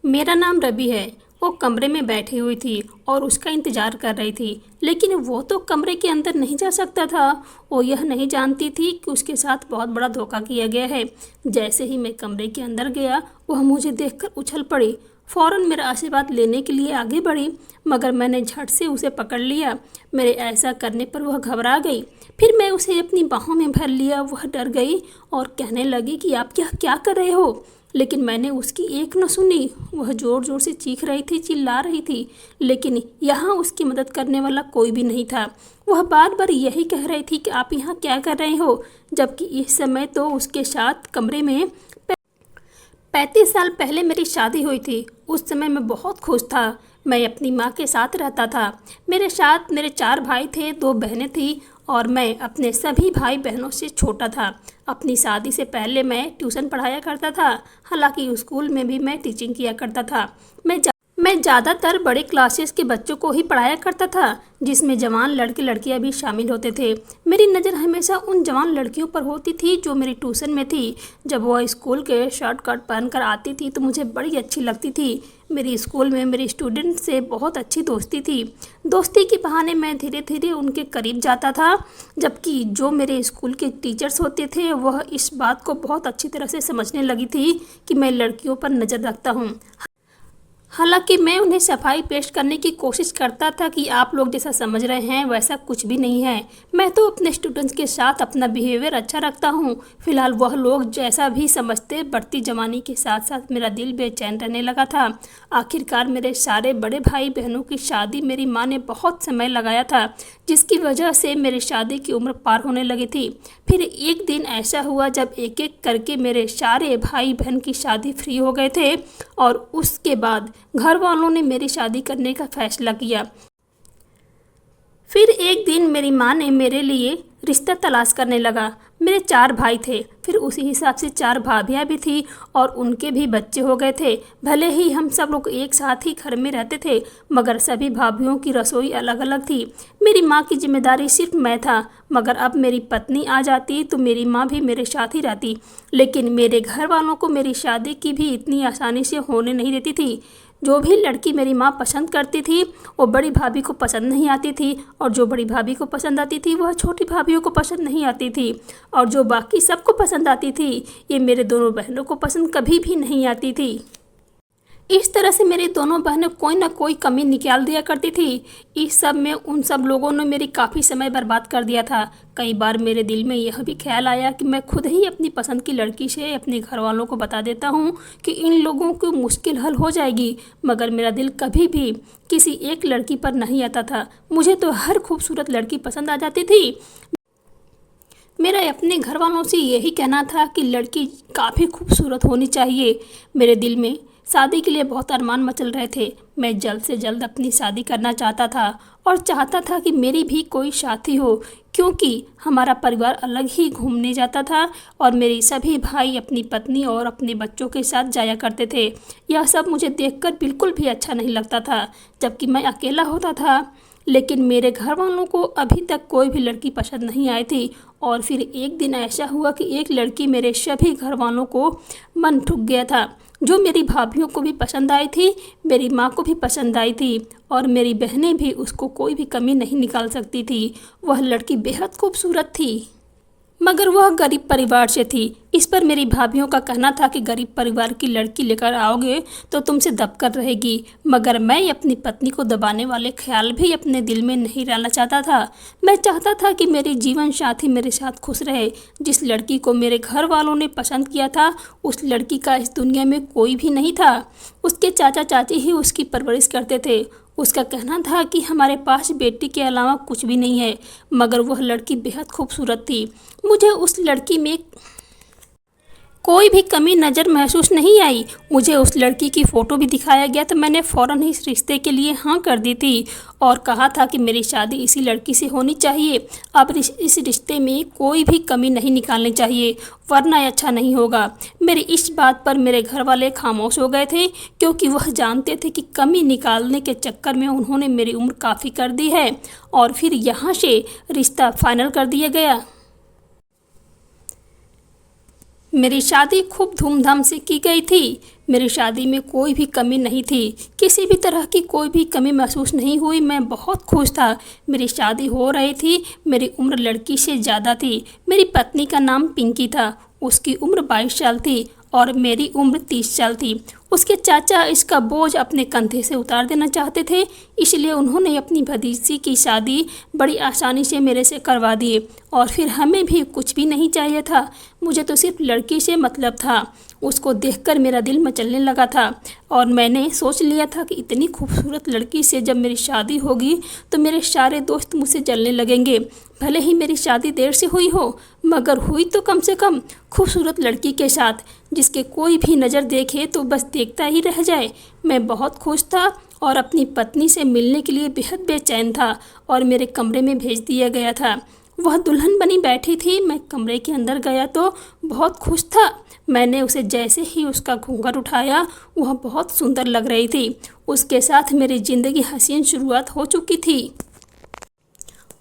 मेरा नाम रवि है। वो कमरे में बैठी हुई थी और उसका इंतज़ार कर रही थी, लेकिन वो तो कमरे के अंदर नहीं जा सकता था। वो यह नहीं जानती थी कि उसके साथ बहुत बड़ा धोखा किया गया है। जैसे ही मैं कमरे के अंदर गया, वह मुझे देखकर उछल पड़ी। फ़ौरन मेरा आशीर्वाद लेने के लिए आगे बढ़ी, मगर मैंने झट से उसे पकड़ लिया। मेरे ऐसा करने पर वह घबरा गई। फिर मैं उसे अपनी बाहों में भर लिया। वह डर गई और कहने लगी कि आप क्या क्या कर रहे हो, लेकिन मैंने उसकी एक न सुनी। वह ज़ोर ज़ोर से चीख रही थी, चिल्ला रही थी, लेकिन यहाँ उसकी मदद करने वाला कोई भी नहीं था। वह बार बार यही कह रही थी कि आप यहाँ क्या कर रहे हो, जबकि इस समय तो उसके साथ कमरे में 35 साल पहले मेरी शादी हुई थी। उस समय मैं बहुत खुश था। मैं अपनी माँ के साथ रहता था। मेरे साथ मेरे 4 भाई थे, 2 बहनें थीं और मैं अपने सभी भाई बहनों से छोटा था। अपनी शादी से पहले मैं ट्यूशन पढ़ाया करता था। हालांकि स्कूल में भी मैं टीचिंग किया करता था। मैं ज़्यादातर बड़े क्लासेस के बच्चों को ही पढ़ाया करता था, जिसमें जवान लड़के लड़कियां भी शामिल होते थे। मेरी नज़र हमेशा उन जवान लड़कियों पर होती थी जो मेरी ट्यूशन में थी। जब वह स्कूल के शर्ट कट पहनकर आती थी तो मुझे बड़ी अच्छी लगती थी। मेरी स्कूल में मेरे स्टूडेंट से बहुत अच्छी दोस्ती थी। दोस्ती के बहाने मैं धीरे धीरे उनके करीब जाता था, जबकि जो मेरे स्कूल के टीचर्स होते थे वह इस बात को बहुत अच्छी तरह से समझने लगी थी कि मैं लड़कियों पर नज़र रखता हूँ। हालांकि मैं उन्हें सफाई पेश करने की कोशिश करता था कि आप लोग जैसा समझ रहे हैं वैसा कुछ भी नहीं है। मैं तो अपने स्टूडेंट्स के साथ अपना बिहेवियर अच्छा रखता हूँ। फिलहाल वह लोग जैसा भी समझते, बढ़ती जवानी के साथ साथ मेरा दिल बेचैन रहने लगा था। आखिरकार मेरे सारे बड़े भाई बहनों की शादी मेरी माँ ने बहुत समय लगाया था, जिसकी वजह से मेरी शादी की उम्र पार होने लगी थी। फिर एक दिन ऐसा हुआ जब एक एक करके मेरे सारे भाई बहन की शादी फ्री हो गए थे और उसके बाद घर वालों ने मेरी शादी करने का फैसला किया। फिर एक दिन मेरी माँ ने मेरे लिए रिश्ता तलाश करने लगा। मेरे 4 भाई थे, फिर उसी हिसाब से 4 भाभियाँ भी थी और उनके भी बच्चे हो गए थे। भले ही हम सब लोग एक साथ ही घर में रहते थे, मगर सभी भाभियों की रसोई अलग अलग थी। मेरी माँ की जिम्मेदारी सिर्फ मैं था, मगर अब मेरी पत्नी आ जाती तो मेरी माँ भी मेरे साथ ही रहती। लेकिन मेरे घर वालों को मेरी शादी की भी इतनी आसानी से होने नहीं देती थी। जो भी लड़की मेरी माँ पसंद करती थी वो बड़ी भाभी को पसंद नहीं आती थी, और जो बड़ी भाभी को पसंद आती थी वह छोटी भाभियों को पसंद नहीं आती थी, और जो बाकी सबको पसंद आती थी ये मेरे दोनों बहनों को पसंद कभी भी नहीं आती थी। इस तरह से मेरी दोनों बहनें कोई ना कोई कमी निकाल दिया करती थी। इस सब में उन सब लोगों ने मेरी काफ़ी समय बर्बाद कर दिया था। कई बार मेरे दिल में यह भी ख्याल आया कि मैं खुद ही अपनी पसंद की लड़की से अपने घर वालों को बता देता हूँ कि इन लोगों को मुश्किल हल हो जाएगी, मगर मेरा दिल कभी भी किसी एक लड़की पर नहीं आता था। मुझे तो हर खूबसूरत लड़की पसंद आ जाती थी। मेरा अपने घर वालों से यही कहना था कि लड़की काफ़ी खूबसूरत होनी चाहिए। मेरे दिल में शादी के लिए बहुत अरमान मचल रहे थे। मैं जल्द से जल्द अपनी शादी करना चाहता था और चाहता था कि मेरी भी कोई साथी हो, क्योंकि हमारा परिवार अलग ही घूमने जाता था और मेरे सभी भाई अपनी पत्नी और अपने बच्चों के साथ जाया करते थे। यह सब मुझे देखकर बिल्कुल भी अच्छा नहीं लगता था, जबकि मैं अकेला होता था। लेकिन मेरे घर वालों को अभी तक कोई भी लड़की पसंद नहीं आई थी, और फिर एक दिन ऐसा हुआ कि एक लड़की मेरे सभी घर वालों को मन ठुक गया था, जो मेरी भाभियों को भी पसंद आई थी, मेरी माँ को भी पसंद आई थी, और मेरी बहनें भी उसको कोई भी कमी नहीं निकाल सकती थी। वह लड़की बेहद खूबसूरत थी, मगर वह गरीब परिवार से थी। इस पर मेरी भाभियों का कहना था कि गरीब परिवार की लड़की लेकर आओगे तो तुमसे दबकर रहेगी, मगर मैं अपनी पत्नी को दबाने वाले ख्याल भी अपने दिल में नहीं रहना चाहता था। मैं चाहता था कि मेरी जीवन साथी मेरे साथ खुश रहे। जिस लड़की को मेरे घर वालों ने पसंद किया था उस लड़की का इस दुनिया में कोई भी नहीं था। उसके चाचा चाची ही उसकी परवरिश करते थे। उसका कहना था कि हमारे पास बेटी के अलावा कुछ भी नहीं है, मगर वह लड़की बेहद खूबसूरत थी। मुझे उस लड़की में कोई भी कमी नज़र महसूस नहीं आई। मुझे उस लड़की की फ़ोटो भी दिखाया गया तो मैंने फ़ौरन ही इस रिश्ते के लिए हाँ कर दी थी और कहा था कि मेरी शादी इसी लड़की से होनी चाहिए। अब इस रिश्ते में कोई भी कमी नहीं निकालनी चाहिए, वरना अच्छा नहीं होगा। मेरी इस बात पर मेरे घर वाले खामोश हो गए थे, क्योंकि वह जानते थे कि कमी निकालने के चक्कर में उन्होंने मेरी उम्र काफ़ी कर दी है। और फिर यहाँ से रिश्ता फाइनल कर दिया गया। मेरी शादी खूब धूमधाम से की गई थी। मेरी शादी में कोई भी कमी नहीं थी, किसी भी तरह की कोई भी कमी महसूस नहीं हुई। मैं बहुत खुश था। मेरी शादी हो रही थी। मेरी उम्र लड़की से ज़्यादा थी। मेरी पत्नी का नाम पिंकी था। उसकी उम्र 22 साल थी और मेरी उम्र 30 साल थी। उसके चाचा इसका बोझ अपने कंधे से उतार देना चाहते थे, इसलिए उन्होंने अपनी भतीजी की शादी बड़ी आसानी से मेरे से करवा दी। और फिर हमें भी कुछ भी नहीं चाहिए था, मुझे तो सिर्फ लड़की से मतलब था। उसको देखकर मेरा दिल मचलने लगा था और मैंने सोच लिया था कि इतनी खूबसूरत लड़की से जब मेरी शादी होगी तो मेरे सारे दोस्त मुझसे जलने लगेंगे। भले ही मेरी शादी देर से हुई हो, मगर हुई तो कम से कम खूबसूरत लड़की के साथ, जिसके कोई भी नज़र देखे तो बस देखता ही रह जाए। मैं बहुत खुश था और अपनी पत्नी से मिलने के लिए बेहद बेचैन था और मेरे कमरे में भेज दिया गया था। वह दुल्हन बनी बैठी थी। मैं कमरे के अंदर गया तो बहुत खुश था। मैंने उसे जैसे ही उसका घूंघट उठाया, वह बहुत सुंदर लग रही थी। उसके साथ मेरी ज़िंदगी हसीन शुरुआत हो चुकी थी।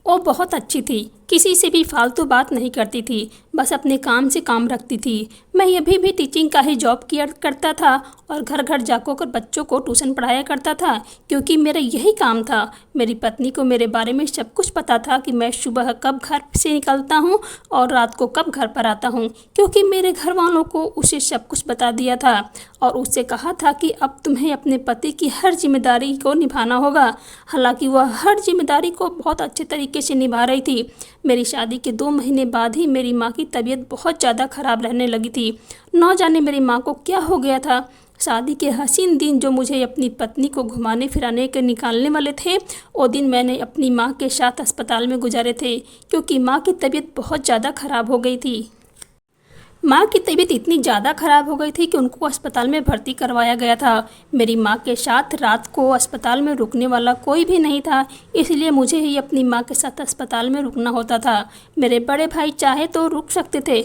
वो बहुत अच्छी थी, किसी से भी फालतू बात नहीं करती थी, बस अपने काम से काम रखती थी। मैं अभी भी टीचिंग का ही जॉब किया करता था और घर घर जाकर बच्चों को ट्यूशन पढ़ाया करता था, क्योंकि मेरा यही काम था। मेरी पत्नी को मेरे बारे में सब कुछ पता था कि मैं सुबह कब घर से निकलता हूँ और रात को कब घर पर आता हूँ, क्योंकि मेरे घर वालों को उसे सब कुछ बता दिया था और उससे कहा था कि अब तुम्हें अपने पति की हर जिम्मेदारी को निभाना होगा। हालांकि वह हर जिम्मेदारी को बहुत अच्छे तरीके से निभा रही थी। मेरी शादी के 2 महीने बाद ही मेरी माँ की तबीयत बहुत ज़्यादा ख़राब रहने लगी थी। न जाने मेरी माँ को क्या हो गया था। शादी के हसीन दिन जो मुझे अपनी पत्नी को घुमाने फिराने के निकालने वाले थे, वो दिन मैंने अपनी माँ के साथ अस्पताल में गुजारे थे, क्योंकि माँ की तबीयत बहुत ज़्यादा ख़राब हो गई थी। माँ की तबीयत इतनी ज़्यादा ख़राब हो गई थी कि उनको अस्पताल में भर्ती करवाया गया था। मेरी माँ के साथ रात को अस्पताल में रुकने वाला कोई भी नहीं था, इसलिए मुझे ही अपनी माँ के साथ अस्पताल में रुकना होता था। मेरे बड़े भाई चाहे तो रुक सकते थे,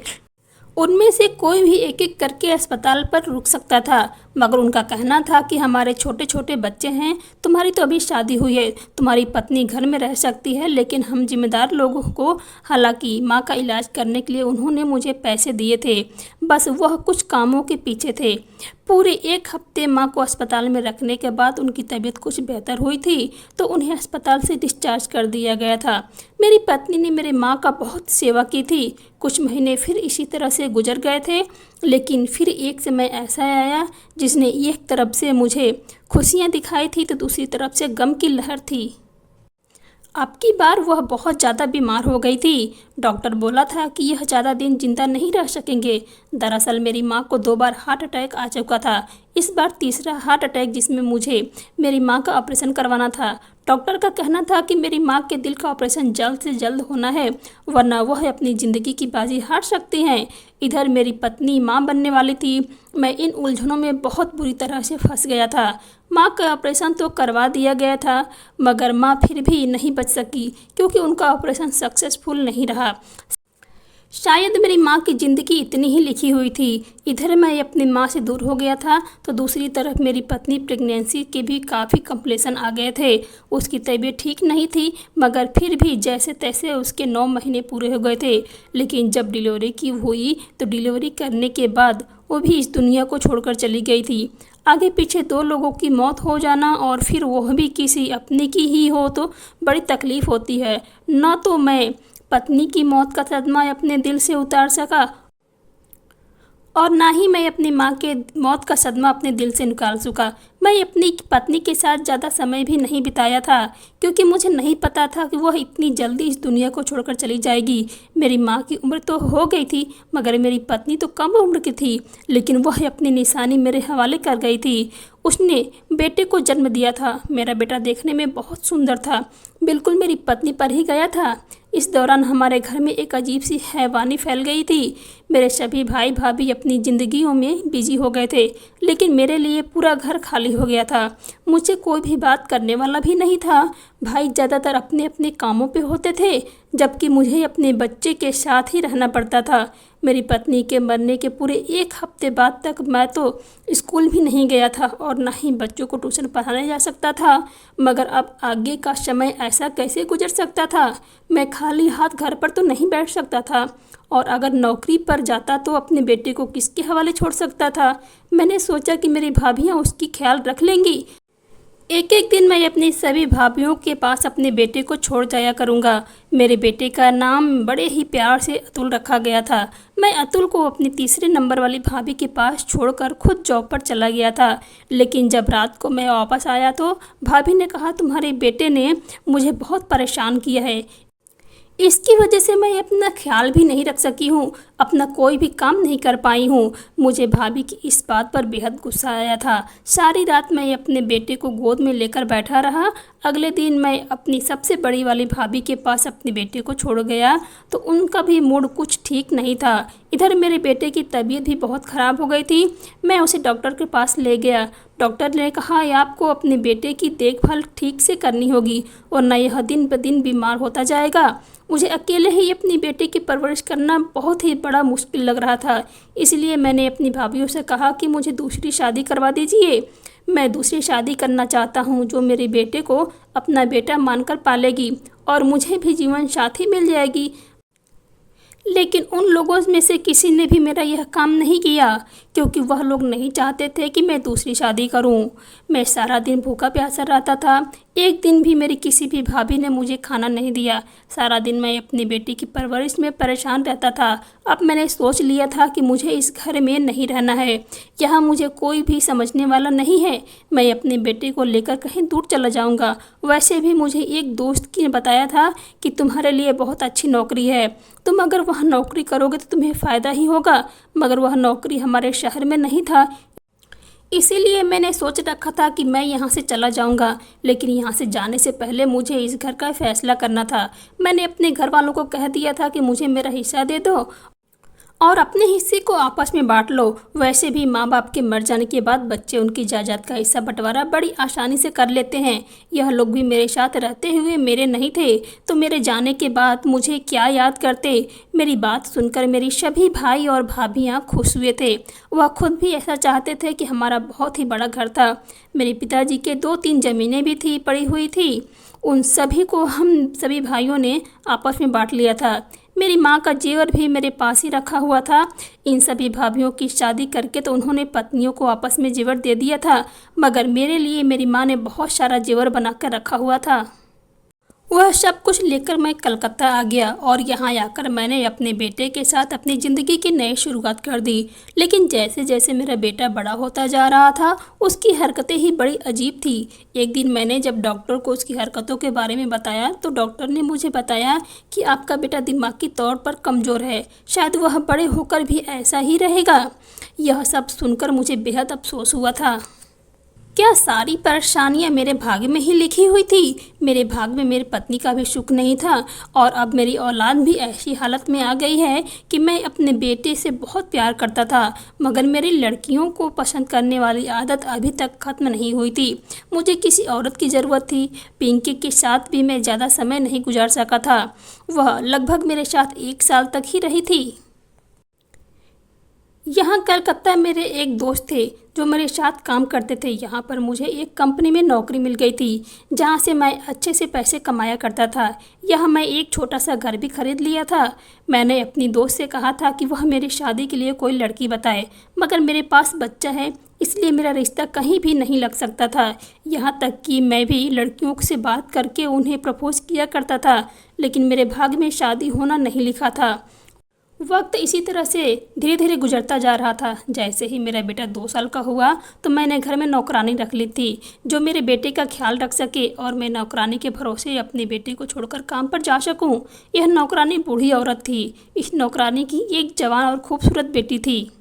उनमें से कोई भी एक एक करके अस्पताल पर रुक सकता था, मगर उनका कहना था कि हमारे छोटे छोटे बच्चे हैं, तुम्हारी तो अभी शादी हुई है, तुम्हारी पत्नी घर में रह सकती है, लेकिन हम जिम्मेदार लोगों को। हालांकि माँ का इलाज करने के लिए उन्होंने मुझे पैसे दिए थे, बस वह कुछ कामों के पीछे थे। पूरे 1 हफ्ते माँ को अस्पताल में रखने के बाद उनकी तबीयत कुछ बेहतर हुई थी, तो उन्हें अस्पताल से डिस्चार्ज कर दिया गया था। मेरी पत्नी ने मेरे माँ का बहुत सेवा की थी। कुछ महीने फिर इसी तरह से गुजर गए थे, लेकिन फिर एक समय ऐसा आया जिसने एक तरफ से मुझे खुशियाँ दिखाई थी तो दूसरी तरफ से गम की लहर थी। अब की बार वह बहुत ज़्यादा बीमार हो गई थी। डॉक्टर बोला था कि यह ज़्यादा दिन जिंदा नहीं रह सकेंगे। दरअसल मेरी माँ को 2 बार हार्ट अटैक आ चुका था, इस बार तीसरा हार्ट अटैक जिसमें मुझे मेरी माँ का ऑपरेशन करवाना था। डॉक्टर का कहना था कि मेरी माँ के दिल का ऑपरेशन जल्द से जल्द होना है, वरना वह अपनी ज़िंदगी की बाजी हार सकती हैं। इधर मेरी पत्नी माँ बनने वाली थी। मैं इन उलझनों में बहुत बुरी तरह से फंस गया था। माँ का ऑपरेशन तो करवा दिया गया था, मगर माँ फिर भी नहीं बच सकी, क्योंकि उनका ऑपरेशन सक्सेसफुल नहीं रहा। शायद मेरी माँ की ज़िंदगी इतनी ही लिखी हुई थी। इधर मैं अपनी माँ से दूर हो गया था, तो दूसरी तरफ मेरी पत्नी प्रेगनेंसी के भी काफ़ी कॉम्प्लिकेशन आ गए थे। उसकी तबीयत ठीक नहीं थी, मगर फिर भी जैसे तैसे उसके 9 महीने पूरे हो गए थे। लेकिन जब डिलीवरी की हुई तो डिलीवरी करने के बाद वो भी इस दुनिया को छोड़कर चली गई थी। आगे पीछे 2 लोगों की मौत हो जाना और फिर वह भी किसी अपने की ही हो तो बड़ी तकलीफ़ होती है। न तो मैं पत्नी की मौत का सदमा अपने दिल से उतार सका और ना ही मैं अपनी माँ के मौत का सदमा अपने दिल से निकाल सका। मैं अपनी पत्नी के साथ ज़्यादा समय भी नहीं बिताया था, क्योंकि मुझे नहीं पता था कि वह इतनी जल्दी इस दुनिया को छोड़कर चली जाएगी। मेरी माँ की उम्र तो हो गई थी, मगर मेरी पत्नी तो कम उम्र की थी, लेकिन वह अपनी निशानी मेरे हवाले कर गई थी। उसने बेटे को जन्म दिया था। मेरा बेटा देखने में बहुत सुंदर था, बिल्कुल मेरी पत्नी पर ही गया था। इस दौरान हमारे घर में एक अजीब सी हैवानी फैल गई थी। मेरे सभी भाई भाभी अपनी ज़िंदगियों में बिजी हो गए थे, लेकिन मेरे लिए पूरा घर खाली हो गया था। मुझसे कोई भी बात करने वाला भी नहीं था। भाई ज़्यादातर अपने अपने कामों पे होते थे, जबकि मुझे अपने बच्चे के साथ ही रहना पड़ता था। मेरी पत्नी के मरने के पूरे 1 हफ्ते बाद तक मैं तो स्कूल भी नहीं गया था और ना ही बच्चों को ट्यूशन पढ़ाने जा सकता था। मगर अब आगे का समय ऐसा कैसे गुजर सकता था? मैं खाली हाथ घर पर तो नहीं बैठ सकता था, और अगर नौकरी पर जाता तो अपने बेटे को किसके हवाले छोड़ सकता था? मैंने सोचा कि मेरी भाभियाँ उसकी ख्याल रख लेंगी। एक एक दिन मैं अपनी सभी भाभीियों के पास अपने बेटे को छोड़ जाया करूँगा। मेरे बेटे का नाम बड़े ही प्यार से अतुल रखा गया था। मैं अतुल को अपनी तीसरे नंबर वाली भाभी के पास छोड़कर खुद जॉब पर चला गया था। लेकिन जब रात को मैं वापस आया तो भाभी ने कहा, तुम्हारे बेटे ने मुझे बहुत परेशान किया है, इसकी वजह से मैं अपना ख्याल भी नहीं रख सकी हूँ, अपना कोई भी काम नहीं कर पाई हूँ। मुझे भाभी की इस बात पर बेहद गुस्सा आया था। सारी रात मैं अपने बेटे को गोद में लेकर बैठा रहा। अगले दिन मैं अपनी सबसे बड़ी वाली भाभी के पास अपने बेटे को छोड़ गया तो उनका भी मूड कुछ ठीक नहीं था। इधर मेरे बेटे की तबीयत भी बहुत ख़राब हो गई थी। मैं उसे डॉक्टर के पास ले गया। डॉक्टर ने कहा, आपको अपने बेटे की देखभाल ठीक से करनी होगी वरना यह दिन ब दिन बीमार होता जाएगा। मुझे अकेले ही अपनी बेटे की परवरिश करना बहुत ही बड़ा मुश्किल लग रहा था। इसलिए मैंने अपनी भाभीयों से कहा कि मुझे दूसरी शादी करवा दीजिए। मैं दूसरी शादी करना चाहता हूँ जो मेरे बेटे को अपना बेटा मानकर पालेगी और मुझे भी जीवन साथी मिल जाएगी। लेकिन उन लोगों में से किसी ने भी मेरा यह काम नहीं किया, क्योंकि वह लोग नहीं चाहते थे कि मैं दूसरी शादी करूं। मैं सारा दिन भूखा प्यासा रहता था। एक दिन भी मेरी किसी भी भाभी ने मुझे खाना नहीं दिया। सारा दिन मैं अपनी बेटी की परवरिश में परेशान रहता था। अब मैंने सोच लिया था कि मुझे इस घर में नहीं रहना है। यहाँ मुझे कोई भी समझने वाला नहीं है। मैं अपने बेटे को लेकर कहीं दूर चला जाऊँगा। वैसे भी मुझे एक दोस्त ने बताया था कि तुम्हारे लिए बहुत अच्छी नौकरी है, तुम अगर वह नौकरी करोगे तो तुम्हें फ़ायदा ही होगा। मगर वह नौकरी हमारे शहर में नहीं था, इसीलिए मैंने सोच रखा था कि मैं यहाँ से चला जाऊँगा। लेकिन यहाँ से जाने से पहले मुझे इस घर का फैसला करना था। मैंने अपने घर वालों को कह दिया था कि मुझे मेरा हिस्सा दे दो और अपने हिस्से को आपस में बांट लो। वैसे भी माँ बाप के मर जाने के बाद बच्चे उनकी जायदाद का हिस्सा बंटवारा बड़ी आसानी से कर लेते हैं। यह लोग भी मेरे साथ रहते हुए मेरे नहीं थे तो मेरे जाने के बाद मुझे क्या याद करते। मेरी बात सुनकर मेरी सभी भाई और भाभियाँ खुश हुए थे। वह खुद भी ऐसा चाहते थे कि हमारा बहुत ही बड़ा घर था। मेरे पिताजी के 2-3 ज़मीनें भी थी पड़ी हुई थी, उन सभी को हम सभी भाइयों ने आपस में बांट लिया था। मेरी माँ का जेवर भी मेरे पास ही रखा हुआ था। इन सभी भाभियों की शादी करके तो उन्होंने पत्नियों को आपस में जेवर दे दिया था, मगर मेरे लिए मेरी माँ ने बहुत सारा जेवर बना कर रखा हुआ था। वह सब कुछ लेकर मैं कलकत्ता आ गया और यहाँ आकर मैंने अपने बेटे के साथ अपनी ज़िंदगी की नई शुरुआत कर दी। लेकिन जैसे जैसे मेरा बेटा बड़ा होता जा रहा था उसकी हरकतें ही बड़ी अजीब थी। एक दिन मैंने जब डॉक्टर को उसकी हरकतों के बारे में बताया तो डॉक्टर ने मुझे बताया कि आपका बेटा दिमागी तौर पर कमज़ोर है, शायद वह बड़े होकर भी ऐसा ही रहेगा। यह सब सुनकर मुझे बेहद अफसोस हुआ था। क्या सारी परेशानियां मेरे भाग्य में ही लिखी हुई थी? मेरे भाग्य में मेरी पत्नी का भी सुख नहीं था और अब मेरी औलाद भी ऐसी हालत में आ गई है कि मैं अपने बेटे से बहुत प्यार करता था, मगर मेरी लड़कियों को पसंद करने वाली आदत अभी तक ख़त्म नहीं हुई थी। मुझे किसी औरत की ज़रूरत थी। पिंकी के साथ भी मैं ज़्यादा समय नहीं गुजार सका था। वह लगभग मेरे साथ 1 साल तक ही रही थी। यहाँ कलकत्ता मेरे एक दोस्त थे जो मेरे साथ काम करते थे। यहाँ पर मुझे एक कंपनी में नौकरी मिल गई थी जहाँ से मैं अच्छे से पैसे कमाया करता था। यहाँ मैं एक छोटा सा घर भी खरीद लिया था। मैंने अपनी दोस्त से कहा था कि वह मेरी शादी के लिए कोई लड़की बताए, मगर मेरे पास बच्चा है इसलिए मेरा रिश्ता कहीं भी नहीं लग सकता था। यहाँ तक कि मैं भी लड़कियों से बात करके उन्हें प्रपोज़ किया करता था, लेकिन मेरे भाग्य में शादी होना नहीं लिखा था। वक्त इसी तरह से धीरे धीरे गुजरता जा रहा था। जैसे ही मेरा बेटा 2 साल का हुआ तो मैंने घर में नौकरानी रख ली थी जो मेरे बेटे का ख्याल रख सके और मैं नौकरानी के भरोसे अपने बेटे को छोड़कर काम पर जा सकूं। यह नौकरानी बूढ़ी औरत थी। इस नौकरानी की एक जवान और खूबसूरत बेटी थी।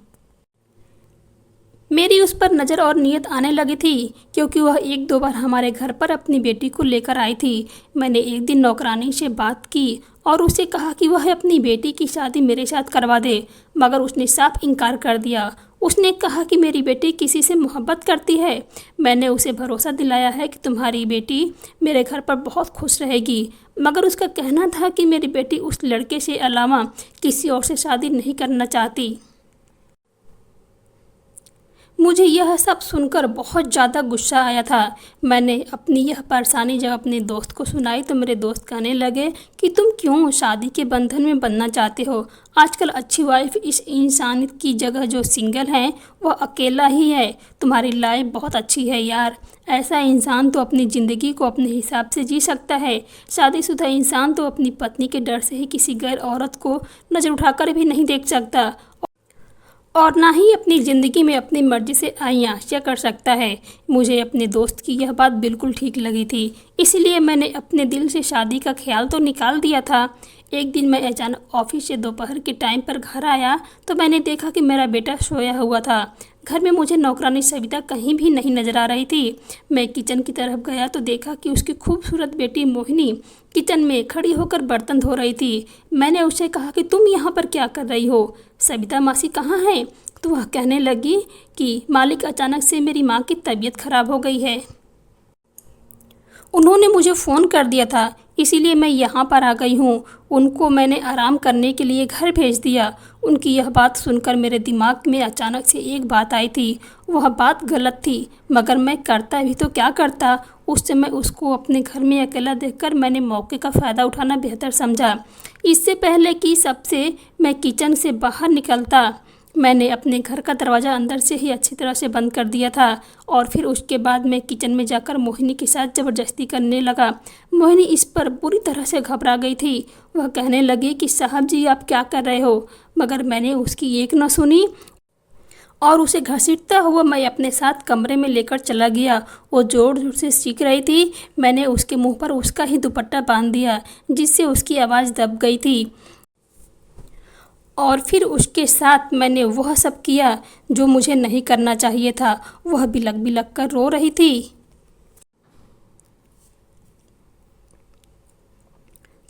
मेरी उस पर नज़र और नीयत आने लगी थी क्योंकि वह 1-2 बार हमारे घर पर अपनी बेटी को लेकर आई थी। मैंने एक दिन नौकरानी से बात की और उसे कहा कि वह अपनी बेटी की शादी मेरे साथ करवा दे, मगर उसने साफ इनकार कर दिया। उसने कहा कि मेरी बेटी किसी से मोहब्बत करती है। मैंने उसे भरोसा दिलाया है कि तुम्हारी बेटी मेरे घर पर बहुत खुश रहेगी, मगर उसका कहना था कि मेरी बेटी उस लड़के से अलावा किसी और से शादी नहीं करना चाहती। मुझे यह सब सुनकर बहुत ज़्यादा गुस्सा आया था। मैंने अपनी यह परेशानी जब अपने दोस्त को सुनाई तो मेरे दोस्त कहने लगे कि तुम क्यों शादी के बंधन में बंधना चाहते हो। आजकल अच्छी वाइफ इस इंसान की जगह जो सिंगल है वह अकेला ही है। तुम्हारी लाइफ बहुत अच्छी है यार। ऐसा इंसान तो अपनी ज़िंदगी को अपने हिसाब से जी सकता है। शादीशुदा इंसान तो अपनी पत्नी के डर से ही किसी गैर औरत को नज़र उठाकर भी नहीं देख सकता और ना ही अपनी ज़िंदगी में अपनी मर्ज़ी से आयाशिया कर सकता है। मुझे अपने दोस्त की यह बात बिल्कुल ठीक लगी थी, इसलिए मैंने अपने दिल से शादी का ख्याल तो निकाल दिया था। एक दिन मैं अचानक ऑफिस से दोपहर के टाइम पर घर आया तो मैंने देखा कि मेरा बेटा सोया हुआ था। घर में मुझे नौकरानी सविता कहीं भी नहीं नजर आ रही थी। मैं किचन की तरफ गया तो देखा कि उसकी खूबसूरत बेटी मोहिनी किचन में खड़ी होकर बर्तन धो रही थी। मैंने उससे कहा कि तुम यहाँ पर क्या कर रही हो, सविता मासी कहाँ है? तो वह कहने लगी कि मालिक अचानक से मेरी माँ की तबीयत खराब हो गई है, उन्होंने मुझे फ़ोन कर दिया था, इसीलिए मैं यहाँ पर आ गई हूँ। उनको मैंने आराम करने के लिए घर भेज दिया। उनकी यह बात सुनकर मेरे दिमाग में अचानक से एक बात आई थी। वह बात गलत थी, मगर मैं करता भी तो क्या करता। उस समय उसको अपने घर में अकेला देखकर मैंने मौके का फ़ायदा उठाना बेहतर समझा। इससे पहले कि सबसे मैं किचन से बाहर निकलता, मैंने अपने घर का दरवाज़ा अंदर से ही अच्छी तरह से बंद कर दिया था और फिर उसके बाद मैं किचन में जाकर मोहिनी के साथ ज़बरदस्ती करने लगा। मोहिनी इस पर बुरी तरह से घबरा गई थी। वह कहने लगी कि साहब जी आप क्या कर रहे हो, मगर मैंने उसकी एक न सुनी और उसे घसीटता हुआ मैं अपने साथ कमरे में लेकर चला गया। वो ज़ोर ज़ोर से चीख रही थी। मैंने उसके मुँह पर उसका ही दुपट्टा बांध दिया जिससे उसकी आवाज़ दब गई थी और फिर उसके साथ मैंने वह सब किया जो मुझे नहीं करना चाहिए था। वह बिलक बिलक कर रो रही थी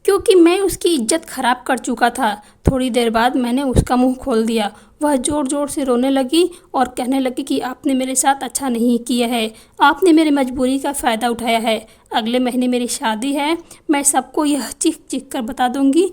क्योंकि मैं उसकी इज्जत खराब कर चुका था। थोड़ी देर बाद मैंने उसका मुंह खोल दिया। वह ज़ोर ज़ोर से रोने लगी और कहने लगी कि आपने मेरे साथ अच्छा नहीं किया है, आपने मेरी मजबूरी का फ़ायदा उठाया है। अगले महीने मेरी शादी है, मैं सबको यह चीख चीख कर बता दूंगी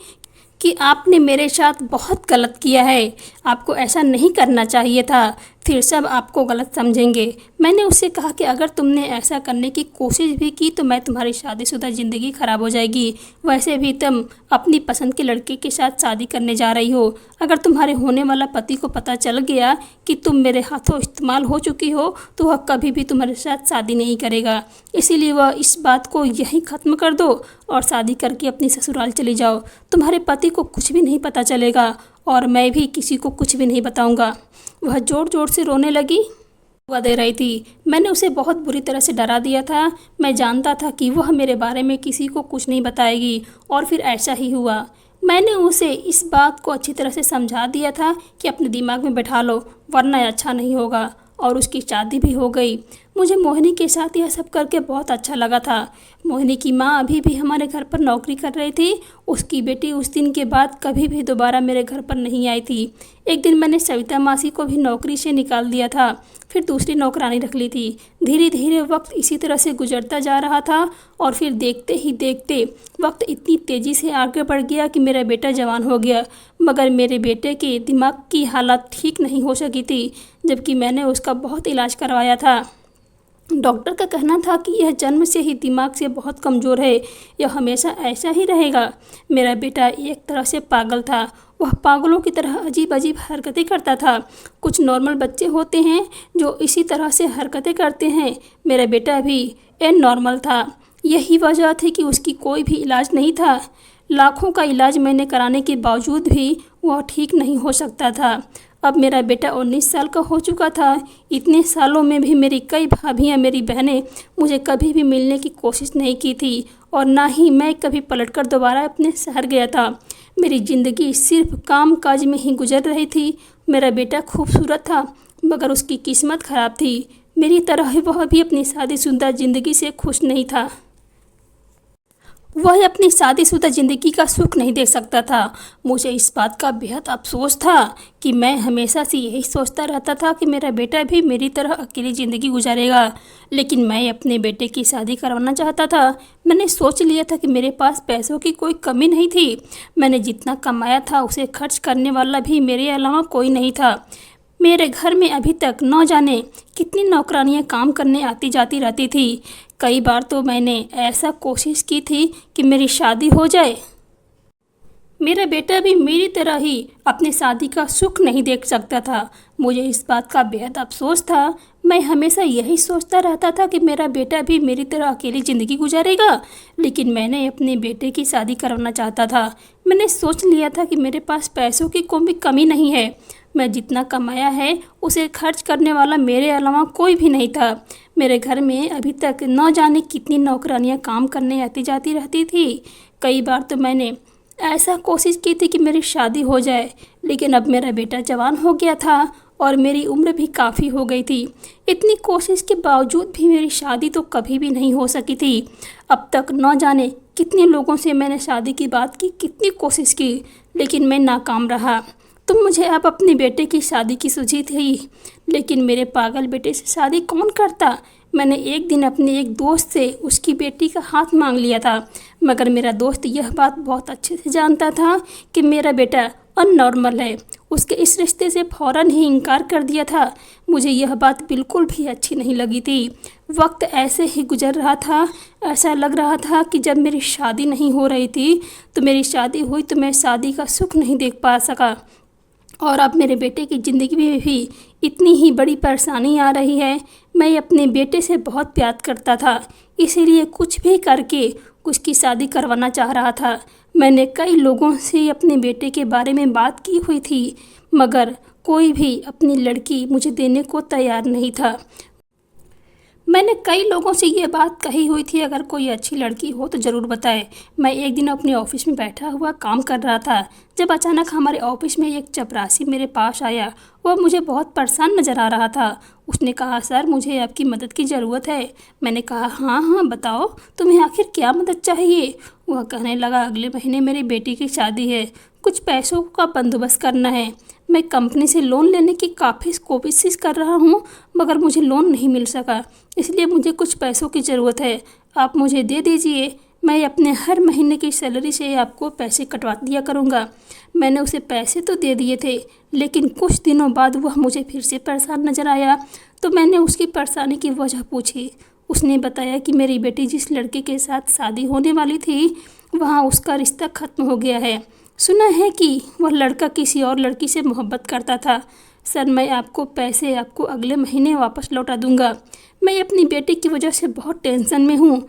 कि आपने मेरे साथ बहुत गलत किया है, आपको ऐसा नहीं करना चाहिए था, फिर सब आपको गलत समझेंगे। मैंने उससे कहा कि अगर तुमने ऐसा करने की कोशिश भी की तो मैं तुम्हारी शादीशुदा ज़िंदगी ख़राब हो जाएगी। वैसे भी तुम अपनी पसंद के लड़के के साथ शादी करने जा रही हो। अगर तुम्हारे होने वाला पति को पता चल गया कि तुम मेरे हाथों इस्तेमाल हो चुकी हो तो वह कभी भी तुम्हारे साथ शादी नहीं करेगा। इसीलिए वह इस बात को यहीं ख़त्म कर दो और शादी करके अपनी ससुराल चली जाओ। तुम्हारे पति को कुछ भी नहीं पता चलेगा और मैं भी किसी को कुछ भी नहीं बताऊंगा। वह ज़ोर ज़ोर से रोने लगी, दुआ दे रही थी। मैंने उसे बहुत बुरी तरह से डरा दिया था। मैं जानता था कि वह मेरे बारे में किसी को कुछ नहीं बताएगी और फिर ऐसा ही हुआ। मैंने उसे इस बात को अच्छी तरह से समझा दिया था कि अपने दिमाग में बैठा लो वरना अच्छा नहीं होगा, और उसकी शादी भी हो गई। मुझे मोहिनी के साथ यह सब करके बहुत अच्छा लगा था। मोहिनी की माँ अभी भी हमारे घर पर नौकरी कर रही थी। उसकी बेटी उस दिन के बाद कभी भी दोबारा मेरे घर पर नहीं आई थी। एक दिन मैंने सविता मासी को भी नौकरी से निकाल दिया था, फिर दूसरी नौकरानी रख ली थी। धीरे धीरे वक्त इसी तरह से गुजरता जा रहा था और फिर देखते ही देखते वक्त इतनी तेज़ी से आगे बढ़ गया कि मेरा बेटा जवान हो गया, मगर मेरे बेटे के दिमाग की हालत ठीक नहीं हो सकी थी, जबकि मैंने उसका बहुत इलाज करवाया था। डॉक्टर का कहना था कि यह जन्म से ही दिमाग से बहुत कमज़ोर है, यह हमेशा ऐसा ही रहेगा। मेरा बेटा एक तरह से पागल था। वह पागलों की तरह अजीब अजीब हरकतें करता था। कुछ नॉर्मल बच्चे होते हैं जो इसी तरह से हरकतें करते हैं, मेरा बेटा भी एन नॉर्मल था। यही वजह थी कि उसकी कोई भी इलाज नहीं था। लाखों का इलाज मैंने कराने के बावजूद भी वह ठीक नहीं हो सकता था। अब मेरा बेटा 19 साल का हो चुका था। इतने सालों में भी मेरी कई भाभियाँ, मेरी बहनें मुझे कभी भी मिलने की कोशिश नहीं की थी और ना ही मैं कभी पलटकर दोबारा अपने शहर गया था। मेरी ज़िंदगी सिर्फ काम काज में ही गुजर रही थी। मेरा बेटा खूबसूरत था मगर उसकी किस्मत ख़राब थी। मेरी तरह वह भी अपनी शादीशुदा ज़िंदगी से खुश नहीं था। वह अपनी शादीशुदा ज़िंदगी का सुख नहीं देख सकता था। मुझे इस बात का बेहद अफसोस था कि मैं हमेशा से यही सोचता रहता था कि मेरा बेटा भी मेरी तरह अकेली ज़िंदगी गुजारेगा, लेकिन मैं अपने बेटे की शादी करवाना चाहता था। मैंने सोच लिया था कि मेरे पास पैसों की कोई कमी नहीं थी। मैंने जितना कमाया था उसे खर्च करने वाला भी मेरे अलावा कोई नहीं था। मेरे घर में अभी तक न जाने कितनी नौकरानियां काम करने आती जाती रहती थी। कई बार तो मैंने ऐसा कोशिश की थी कि मेरी शादी हो जाए। मेरा बेटा भी मेरी तरह ही अपनी शादी का सुख नहीं देख सकता था। मुझे इस बात का बेहद अफसोस था। मैं हमेशा यही सोचता रहता था कि मेरा बेटा भी मेरी तरह अकेली ज़िंदगी गुजारेगा, लेकिन मैंने अपने बेटे की शादी करवाना चाहता था। मैंने सोच लिया था कि मेरे पास पैसों की कोई कमी नहीं है। मैं जितना कमाया है उसे खर्च करने वाला मेरे अलावा कोई भी नहीं था। मेरे घर में अभी तक न जाने कितनी नौकरानियां काम करने आती जाती रहती थी। कई बार तो मैंने ऐसा कोशिश की थी कि मेरी शादी हो जाए, लेकिन अब मेरा बेटा जवान हो गया था और मेरी उम्र भी काफ़ी हो गई थी। इतनी कोशिश के बावजूद भी मेरी शादी तो कभी भी नहीं हो सकी थी। अब तक न जाने कितने लोगों से मैंने शादी की बात की, कितनी कोशिश की, लेकिन मैं नाकाम रहा। तो मुझे अब अपने बेटे की शादी की सूझी थी, लेकिन मेरे पागल बेटे से शादी कौन करता। मैंने एक दिन अपने एक दोस्त से उसकी बेटी का हाथ मांग लिया था, मगर मेरा दोस्त यह बात बहुत अच्छे से जानता था कि मेरा बेटा अननॉर्मल है। उसके इस रिश्ते से फ़ौरन ही इनकार कर दिया था। मुझे यह बात बिल्कुल भी अच्छी नहीं लगी थी। वक्त ऐसे ही गुजर रहा था। ऐसा लग रहा था कि जब मेरी शादी नहीं हो रही थी तो मेरी शादी हुई तो मैं शादी का सुख नहीं देख पा सका, और अब मेरे बेटे की ज़िंदगी में भी इतनी ही बड़ी परेशानी आ रही है। मैं अपने बेटे से बहुत प्यार करता था, इसीलिए कुछ भी करके उसकी शादी करवाना चाह रहा था। मैंने कई लोगों से अपने बेटे के बारे में बात की हुई थी, मगर कोई भी अपनी लड़की मुझे देने को तैयार नहीं था। मैंने कई लोगों से ये बात कही हुई थी, अगर कोई अच्छी लड़की हो तो ज़रूर बताए। मैं एक दिन अपने ऑफिस में बैठा हुआ काम कर रहा था, जब अचानक हमारे ऑफिस में एक चपरासी मेरे पास आया। वह मुझे बहुत परेशान नज़र आ रहा था। उसने कहा, सर मुझे आपकी मदद की ज़रूरत है। मैंने कहा, हाँ हाँ बताओ, तुम्हें आखिर क्या मदद चाहिए। वह कहने लगा, अगले महीने मेरी बेटी की शादी है, कुछ पैसों का बंदोबस्त करना है। मैं कंपनी से लोन लेने की काफ़ी कोशिश कर रहा हूँ, मगर मुझे लोन नहीं मिल सका, इसलिए मुझे कुछ पैसों की ज़रूरत है। आप मुझे दे दीजिए, मैं अपने हर महीने की सैलरी से आपको पैसे कटवा दिया करूँगा। मैंने उसे पैसे तो दे दिए थे, लेकिन कुछ दिनों बाद वह मुझे फिर से परेशान नज़र आया। तो मैंने उसकी परेशानी की वजह पूछी। उसने बताया कि मेरी बेटी जिस लड़के के साथ शादी होने वाली थी, वहाँ उसका रिश्ता ख़त्म हो गया है। सुना है कि वह लड़का किसी और लड़की से मोहब्बत करता था। सर मैं आपको पैसे आपको अगले महीने वापस लौटा दूंगा। मैं अपनी बेटी की वजह से बहुत टेंशन में हूँ।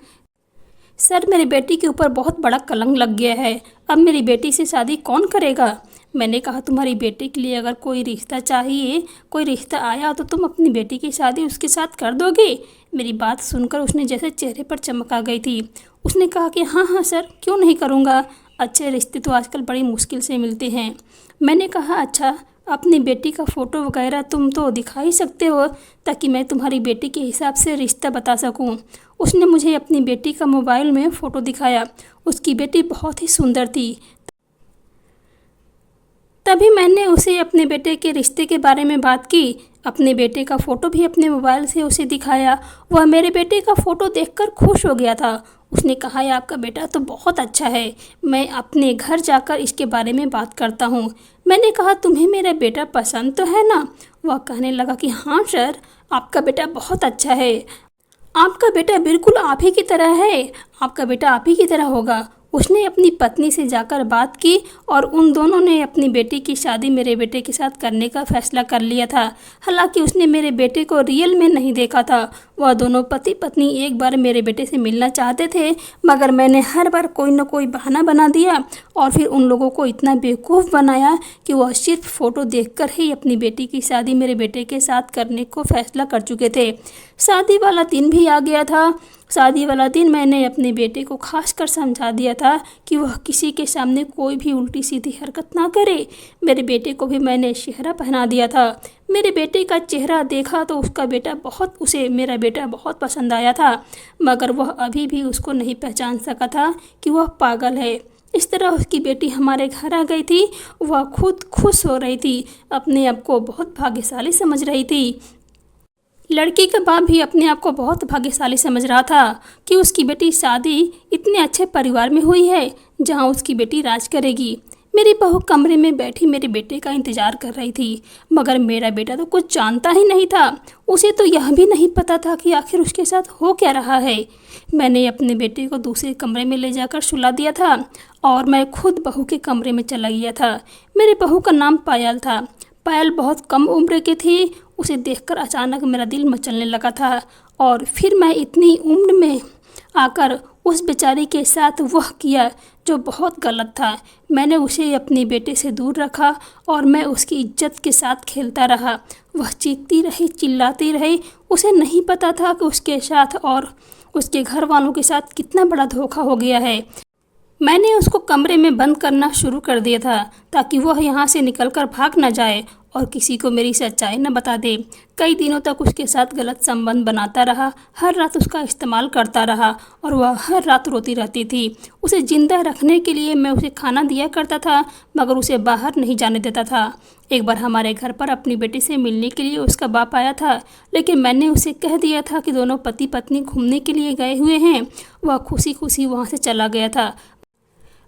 सर मेरी बेटी के ऊपर बहुत बड़ा कलंक लग गया है, अब मेरी बेटी से शादी कौन करेगा। मैंने कहा, तुम्हारी बेटी के लिए अगर कोई रिश्ता चाहिए, कोई रिश्ता आया तो तुम अपनी बेटी की शादी उसके साथ कर दोगे। मेरी बात सुनकर उसने जैसे चेहरे पर चमक आ गई थी। उसने कहा कि हाँ हाँ सर, क्यों नहीं करूँगा, अच्छे रिश्ते तो आजकल बड़ी मुश्किल से मिलते हैं। मैंने कहा, अच्छा अपनी बेटी का फ़ोटो वगैरह तुम तो दिखा ही सकते हो, ताकि मैं तुम्हारी बेटी के हिसाब से रिश्ता बता सकूं। उसने मुझे अपनी बेटी का मोबाइल में फ़ोटो दिखाया। उसकी बेटी बहुत ही सुंदर थी। तभी मैंने उसे अपने बेटे के रिश्ते के बारे में बात की। अपने बेटे का फ़ोटो भी अपने मोबाइल से उसे दिखाया। वह मेरे बेटे का फ़ोटो देखकर खुश हो गया था। उसने कहा, आपका बेटा तो बहुत अच्छा है, मैं अपने घर जाकर इसके बारे में बात करता हूँ। मैंने कहा, तुम्हें मेरा बेटा पसंद तो है ना। वह कहने लगा कि हाँ सर, आपका बेटा बहुत अच्छा है, आपका बेटा बिल्कुल आप ही की तरह है, आपका बेटा आप ही की तरह होगा। उसने अपनी पत्नी से जाकर बात की और उन दोनों ने अपनी बेटी की शादी मेरे बेटे के साथ करने का फैसला कर लिया था। हालांकि उसने मेरे बेटे को रियल में नहीं देखा था। वह दोनों पति पत्नी एक बार मेरे बेटे से मिलना चाहते थे, मगर मैंने हर बार कोई न कोई बहाना बना दिया और फिर उन लोगों को इतना बेवकूफ़ बनाया कि वह सिर्फ फ़ोटो देखकर ही अपनी बेटी की शादी मेरे बेटे के साथ करने को फैसला कर चुके थे। शादी वाला दिन भी आ गया था। शादी वाला दिन मैंने अपने बेटे को खास कर समझा दिया था कि वह किसी के सामने कोई भी उल्टी सीधी हरकत ना करे। मेरे बेटे को भी मैंने सेहरा पहना दिया था। मेरे बेटे का चेहरा देखा तो उसे मेरा बेटा बहुत पसंद आया था, मगर वह अभी भी उसको नहीं पहचान सका था कि वह पागल है। इस तरह उसकी बेटी हमारे घर आ गई थी। वह खुद खुश हो रही थी, अपने आप को बहुत भाग्यशाली समझ रही थी। लड़की का बाप भी अपने आप को बहुत भाग्यशाली समझ रहा था कि उसकी बेटी शादी इतने अच्छे परिवार में हुई है जहां उसकी बेटी राज करेगी। मेरी बहू कमरे में बैठी मेरे बेटे का इंतजार कर रही थी, मगर मेरा बेटा तो कुछ जानता ही नहीं था। उसे तो यह भी नहीं पता था कि आखिर उसके साथ हो क्या रहा है। मैंने अपने बेटे को दूसरे कमरे में ले जाकर सुला दिया था और मैं खुद बहू के कमरे में चला गया था। मेरी बहू का नाम पायल था। पायल बहुत कम उम्र की थी। उसे देखकर अचानक मेरा दिल मचलने लगा था और फिर मैं इतनी उम्र में आकर उस बेचारी के साथ वह किया जो बहुत गलत था। मैंने उसे अपने बेटे से दूर रखा और मैं उसकी इज्जत के साथ खेलता रहा। वह चीखती रही, चिल्लाती रही। उसे नहीं पता था कि उसके साथ और उसके घर वालों के साथ कितना बड़ा धोखा हो गया है। मैंने उसको कमरे में बंद करना शुरू कर दिया था ताकि वह यहाँ से निकलकर भाग न जाए और किसी को मेरी सच्चाई न बता दे। कई दिनों तक उसके साथ गलत संबंध बनाता रहा, हर रात उसका इस्तेमाल करता रहा और वह हर रात रोती रहती थी। उसे जिंदा रखने के लिए मैं उसे खाना दिया करता था, मगर उसे बाहर नहीं जाने देता था। एक बार हमारे घर पर अपनी बेटी से मिलने के लिए उसका बाप आया था, लेकिन मैंने उसे कह दिया था कि दोनों पति पत्नी घूमने के लिए गए हुए हैं। वह खुशी खुशी वहाँ से चला गया था,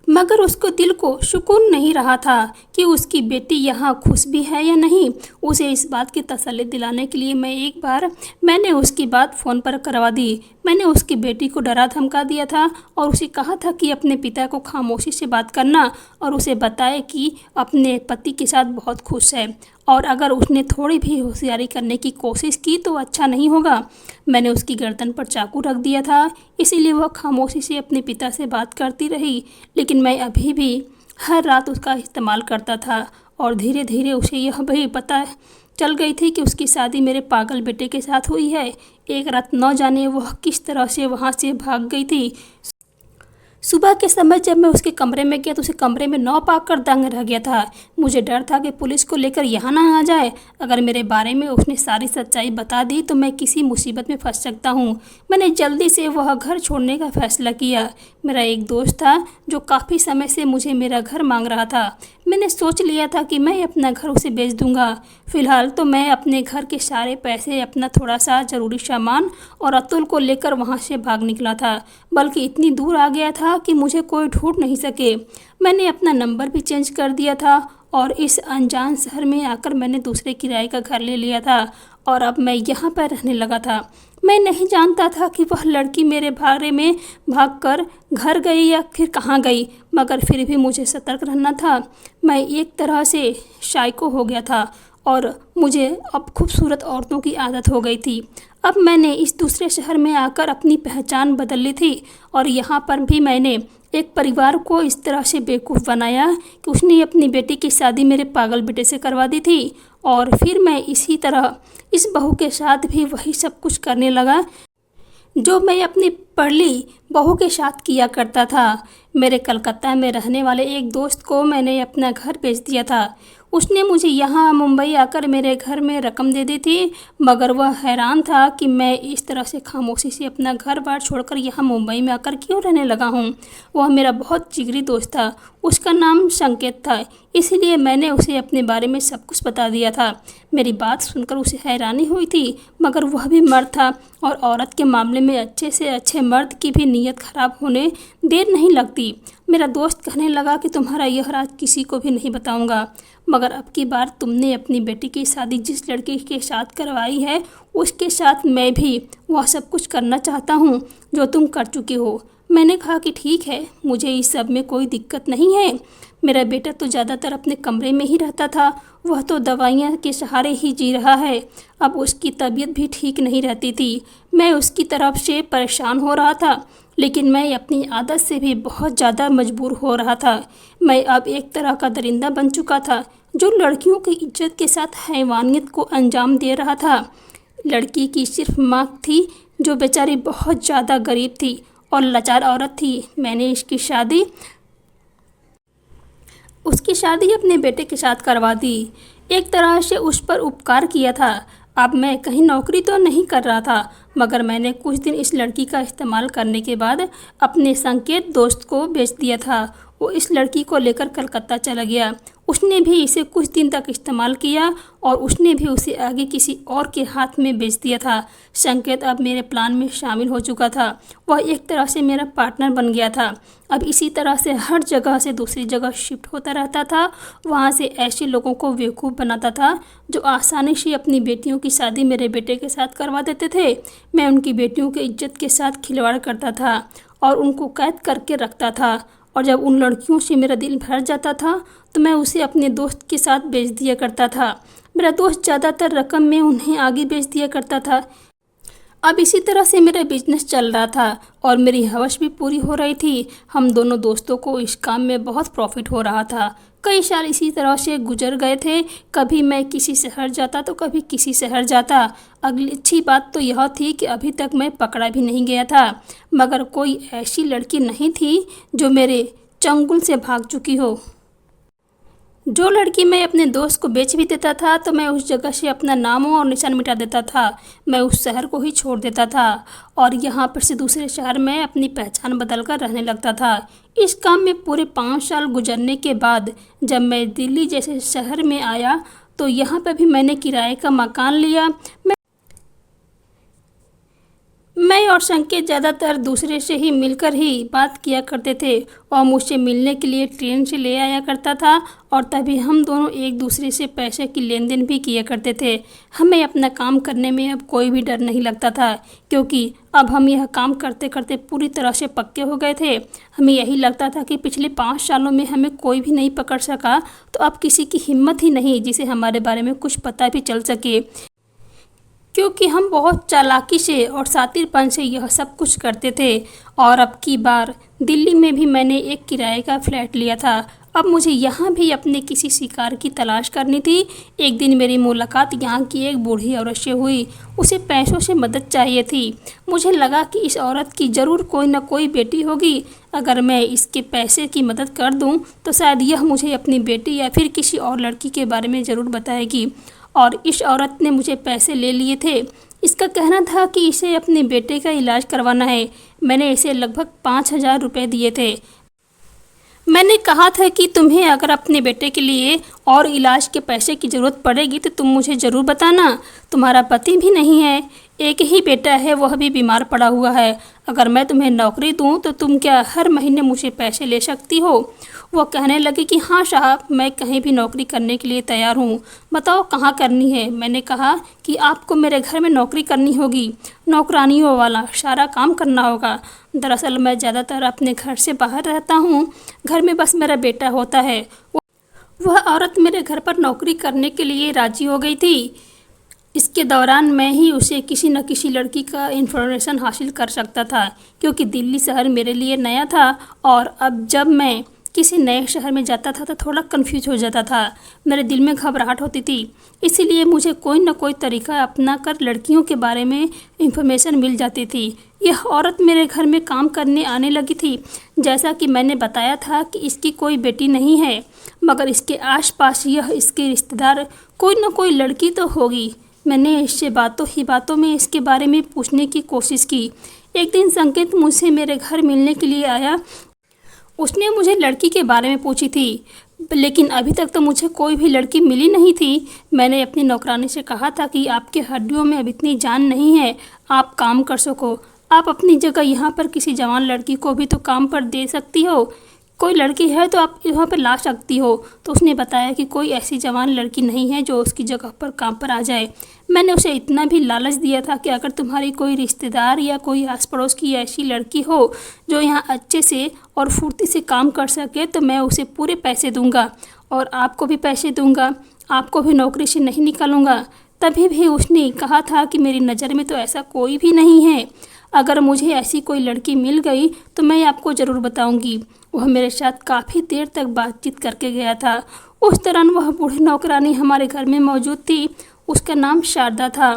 मगर उसको दिल को सुकून नहीं रहा था कि उसकी बेटी यहाँ खुश भी है या नहीं। उसे इस बात की तसल्ली दिलाने के लिए मैंने उसकी बात फ़ोन पर करवा दी। मैंने उसकी बेटी को डरा धमका दिया था और उसे कहा था कि अपने पिता को खामोशी से बात करना और उसे बताए कि अपने पति के साथ बहुत खुश है और अगर उसने थोड़ी भी होशियारी करने की कोशिश की तो अच्छा नहीं होगा। मैंने उसकी गर्दन पर चाकू रख दिया था, इसीलिए वह खामोशी से अपने पिता से बात करती रही। लेकिन मैं अभी भी हर रात उसका इस्तेमाल करता था और धीरे धीरे उसे यह भी पता चल गई थी कि उसकी शादी मेरे पागल बेटे के साथ हुई है। एक रात न जाने वह किस तरह से वहाँ से भाग गई थी। सुबह के समय जब मैं उसके कमरे में गया तो उसे कमरे में न पाकर दंग रह गया था। मुझे डर था कि पुलिस को लेकर यहाँ ना आ जाए। अगर मेरे बारे में उसने सारी सच्चाई बता दी तो मैं किसी मुसीबत में फंस सकता हूँ। मैंने जल्दी से वह घर छोड़ने का फैसला किया। मेरा एक दोस्त था जो काफ़ी समय से मुझे मेरा घर मांग रहा था। मैंने सोच लिया था कि मैं अपना घर उसे बेच दूंगा। फ़िलहाल तो मैं अपने घर के सारे पैसे, अपना थोड़ा सा ज़रूरी सामान और अतुल को लेकर वहाँ से भाग निकला था, बल्कि इतनी दूर आ गया था कि मुझे कोई ढूंढ नहीं सके। मैंने अपना नंबर भी चेंज कर दिया था और इस अनजान शहर में आकर मैंने दूसरे किराए का घर ले लिया था और अब मैं यहाँ पर रहने लगा था। मैं नहीं जानता था कि वह लड़की मेरे बारे में भागकर घर गई या फिर कहाँ गई, मगर फिर भी मुझे सतर्क रहना था। मैं एक तरह से साइको हो गया था और मुझे अब खूबसूरत औरतों की आदत हो गई थी। अब मैंने इस दूसरे शहर में आकर अपनी पहचान बदल ली थी और यहाँ पर भी मैंने एक परिवार को इस तरह से बेवकूफ़ बनाया कि उसने अपनी बेटी की शादी मेरे पागल बेटे से करवा दी थी और फिर मैं इसी तरह इस बहू के साथ भी वही सब कुछ करने लगा जो मैं अपनी पढ़ली बहू के साथ किया करता था। मेरे कलकत्ता में रहने वाले एक दोस्त को मैंने अपना घर बेच दिया था। उसने मुझे यहाँ मुंबई आकर मेरे घर में रकम दे दी थी, मगर वह हैरान था कि मैं इस तरह से खामोशी से अपना घर बार छोड़कर यहाँ मुंबई में आकर क्यों रहने लगा हूँ। वह मेरा बहुत जिगरी दोस्त था, उसका नाम संकेत था, इसलिए मैंने उसे अपने बारे में सब कुछ बता दिया था। मेरी बात सुनकर उसे हैरानी हुई थी, मगर वह भी मर्द था और औरत के मामले में अच्छे से अच्छे मर्द की भी नीयत खराब होने देर नहीं लगती। मेरा दोस्त कहने लगा कि तुम्हारा यह राज किसी को भी नहीं बताऊंगा, मगर अब की बार तुमने अपनी बेटी की शादी जिस लड़के के साथ करवाई है उसके साथ मैं भी वह सब कुछ करना चाहता हूँ जो तुम कर चुके हो। मैंने कहा कि ठीक है, मुझे इस सब में कोई दिक्कत नहीं है। मेरा बेटा तो ज़्यादातर अपने कमरे में ही रहता था, वह तो दवाइयाँ के सहारे ही जी रहा है। अब उसकी तबीयत भी ठीक नहीं रहती थी। मैं उसकी तरफ से परेशान हो रहा था, लेकिन मैं अपनी आदत से भी बहुत ज़्यादा मजबूर हो रहा था। मैं अब एक तरह का दरिंदा बन चुका था जो लड़कियों की इज्जत के साथ हैवानियत को अंजाम दे रहा था। लड़की की सिर्फ माँ थी जो बेचारी बहुत ज़्यादा गरीब थी और लाचार औरत थी। मैंने उसकी शादी अपने बेटे के साथ करवा दी। एक तरह से उस पर उपकार किया था। अब मैं कहीं नौकरी तो नहीं कर रहा था, मगर मैंने कुछ दिन इस लड़की का इस्तेमाल करने के बाद अपने संकेत दोस्त को बेच दिया था। वो इस लड़की को लेकर कलकत्ता चला गया। उसने भी इसे कुछ दिन तक इस्तेमाल किया और उसने भी उसे आगे किसी और के हाथ में बेच दिया था। संकेत अब मेरे प्लान में शामिल हो चुका था। वह एक तरह से मेरा पार्टनर बन गया था। अब इसी तरह से हर जगह से दूसरी जगह शिफ्ट होता रहता था। वहाँ से ऐसे लोगों को बेवकूफ़ बनाता था जो आसानी से अपनी बेटियों की शादी मेरे बेटे के साथ करवा देते थे। मैं उनकी बेटियों की इज्जत के साथ खिलवाड़ करता था और उनको कैद करके रखता था। और जब उन लड़कियों से मेरा दिल भर जाता था तो मैं उसे अपने दोस्त के साथ बेच दिया करता था। मेरा दोस्त ज़्यादातर रकम में उन्हें आगे बेच दिया करता था। अब इसी तरह से मेरा बिजनेस चल रहा था और मेरी हवस भी पूरी हो रही थी। हम दोनों दोस्तों को इस काम में बहुत प्रॉफिट हो रहा था। कई साल इसी तरह से गुजर गए थे। कभी मैं किसी शहर जाता तो कभी किसी शहर जाता। अगली अच्छी बात तो यह थी कि अभी तक मैं पकड़ा भी नहीं गया था, मगर कोई ऐसी लड़की नहीं थी जो मेरे चंगुल से भाग चुकी हो। जो लड़की मैं अपने दोस्त को बेच भी देता था तो मैं उस जगह से अपना नाम और निशान मिटा देता था। मैं उस शहर को ही छोड़ देता था और यहाँ पर से दूसरे शहर में अपनी पहचान बदल कर रहने लगता था। इस काम में पूरे 5 साल गुजरने के बाद जब मैं दिल्ली जैसे शहर में आया तो यहाँ पर भी मैंने किराए का मकान लिया। मैं और संकेत ज़्यादातर दूसरे से ही मिलकर ही बात किया करते थे और मुझसे मिलने के लिए ट्रेन से ले आया करता था और तभी हम दोनों एक दूसरे से पैसे की लेन देन भी किया करते थे। हमें अपना काम करने में अब कोई भी डर नहीं लगता था क्योंकि अब हम यह काम करते करते पूरी तरह से पक्के हो गए थे। हमें यही लगता था कि पिछले 5 सालों में हमें कोई भी नहीं पकड़ सका, तो अब किसी की हिम्मत ही नहीं जिसे हमारे बारे में कुछ पता भी चल सके, क्योंकि हम बहुत चालाकी से और शातिरपन से यह सब कुछ करते थे। और अब की बार दिल्ली में भी मैंने एक किराए का फ्लैट लिया था। अब मुझे यहाँ भी अपने किसी शिकार की तलाश करनी थी। एक दिन मेरी मुलाकात यहाँ की एक बूढ़ी औरत से हुई। उसे पैसों से मदद चाहिए थी। मुझे लगा कि इस औरत की ज़रूर कोई न कोई बेटी होगी। अगर मैं इसके पैसे की मदद कर दूँ तो शायद यह मुझे अपनी बेटी या फिर किसी और लड़की के बारे में ज़रूर बताएगी। और इस औरत ने मुझे पैसे ले लिए थे। इसका कहना था कि इसे अपने बेटे का इलाज करवाना है। मैंने इसे लगभग 5,000 रुपये दिए थे। मैंने कहा था कि तुम्हें अगर अपने बेटे के लिए और इलाज के पैसे की ज़रूरत पड़ेगी तो तुम मुझे ज़रूर बताना। तुम्हारा पति भी नहीं है, एक ही बेटा है, वह भी बीमार पड़ा हुआ है। अगर मैं तुम्हें नौकरी दूं तो तुम क्या हर महीने मुझे पैसे ले सकती हो? वह कहने लगी कि हाँ साहब, मैं कहीं भी नौकरी करने के लिए तैयार हूँ, बताओ कहाँ करनी है। मैंने कहा कि आपको मेरे घर में नौकरी करनी होगी, नौकरानियों वाला सारा काम करना होगा। दरअसल मैं ज़्यादातर अपने घर से बाहर रहता हूँ, घर में बस मेरा बेटा होता है। वह औरत मेरे घर पर नौकरी करने के लिए राजी हो गई थी। इसके दौरान मैं ही उसे किसी न किसी लड़की का इन्फॉर्मेशन हासिल कर सकता था, क्योंकि दिल्ली शहर मेरे लिए नया था और अब जब मैं किसी नए शहर में जाता था तो थोड़ा कंफ्यूज हो जाता था। मेरे दिल में घबराहट होती थी, इसीलिए मुझे कोई न कोई तरीका अपना कर लड़कियों के बारे में इंफॉर्मेशन मिल जाती थी। यह औरत मेरे घर में काम करने आने लगी थी। जैसा कि मैंने बताया था कि इसकी कोई बेटी नहीं है, मगर इसके आसपास यह इसके रिश्तेदार कोई न कोई लड़की तो होगी। मैंने इससे बातों में इसके बारे में पूछने की कोशिश की। एक दिन संकेत मुझसे मेरे घर मिलने के लिए आया। उसने मुझे लड़की के बारे में पूछी थी, लेकिन अभी तक तो मुझे कोई भी लड़की मिली नहीं थी। मैंने अपनी नौकरानी से कहा था कि आपके हड्डियों में अब इतनी जान नहीं है, आप काम कर सको। आप अपनी जगह यहाँ पर किसी जवान लड़की को भी तो काम पर दे सकती हो, कोई लड़की है तो आप यहाँ पर ला सकती हो। तो उसने बताया कि कोई ऐसी जवान लड़की नहीं है जो उसकी जगह पर काम पर आ जाए। मैंने उसे इतना भी लालच दिया था कि अगर तुम्हारी कोई रिश्तेदार या कोई आस पड़ोस की ऐसी लड़की हो जो यहाँ अच्छे से और फुर्ती से काम कर सके तो मैं उसे पूरे पैसे दूंगा और आपको भी पैसे दूंगा, आपको भी नौकरी से नहीं निकालूंगा। तभी भी उसने कहा था कि मेरी नज़र में तो ऐसा कोई भी नहीं है। अगर मुझे ऐसी कोई लड़की मिल गई तो मैं आपको ज़रूर बताऊंगी। वह मेरे साथ काफ़ी देर तक बातचीत करके गया था। उस दौरान वह बूढ़ी नौकरानी हमारे घर में मौजूद थी। उसका नाम शारदा था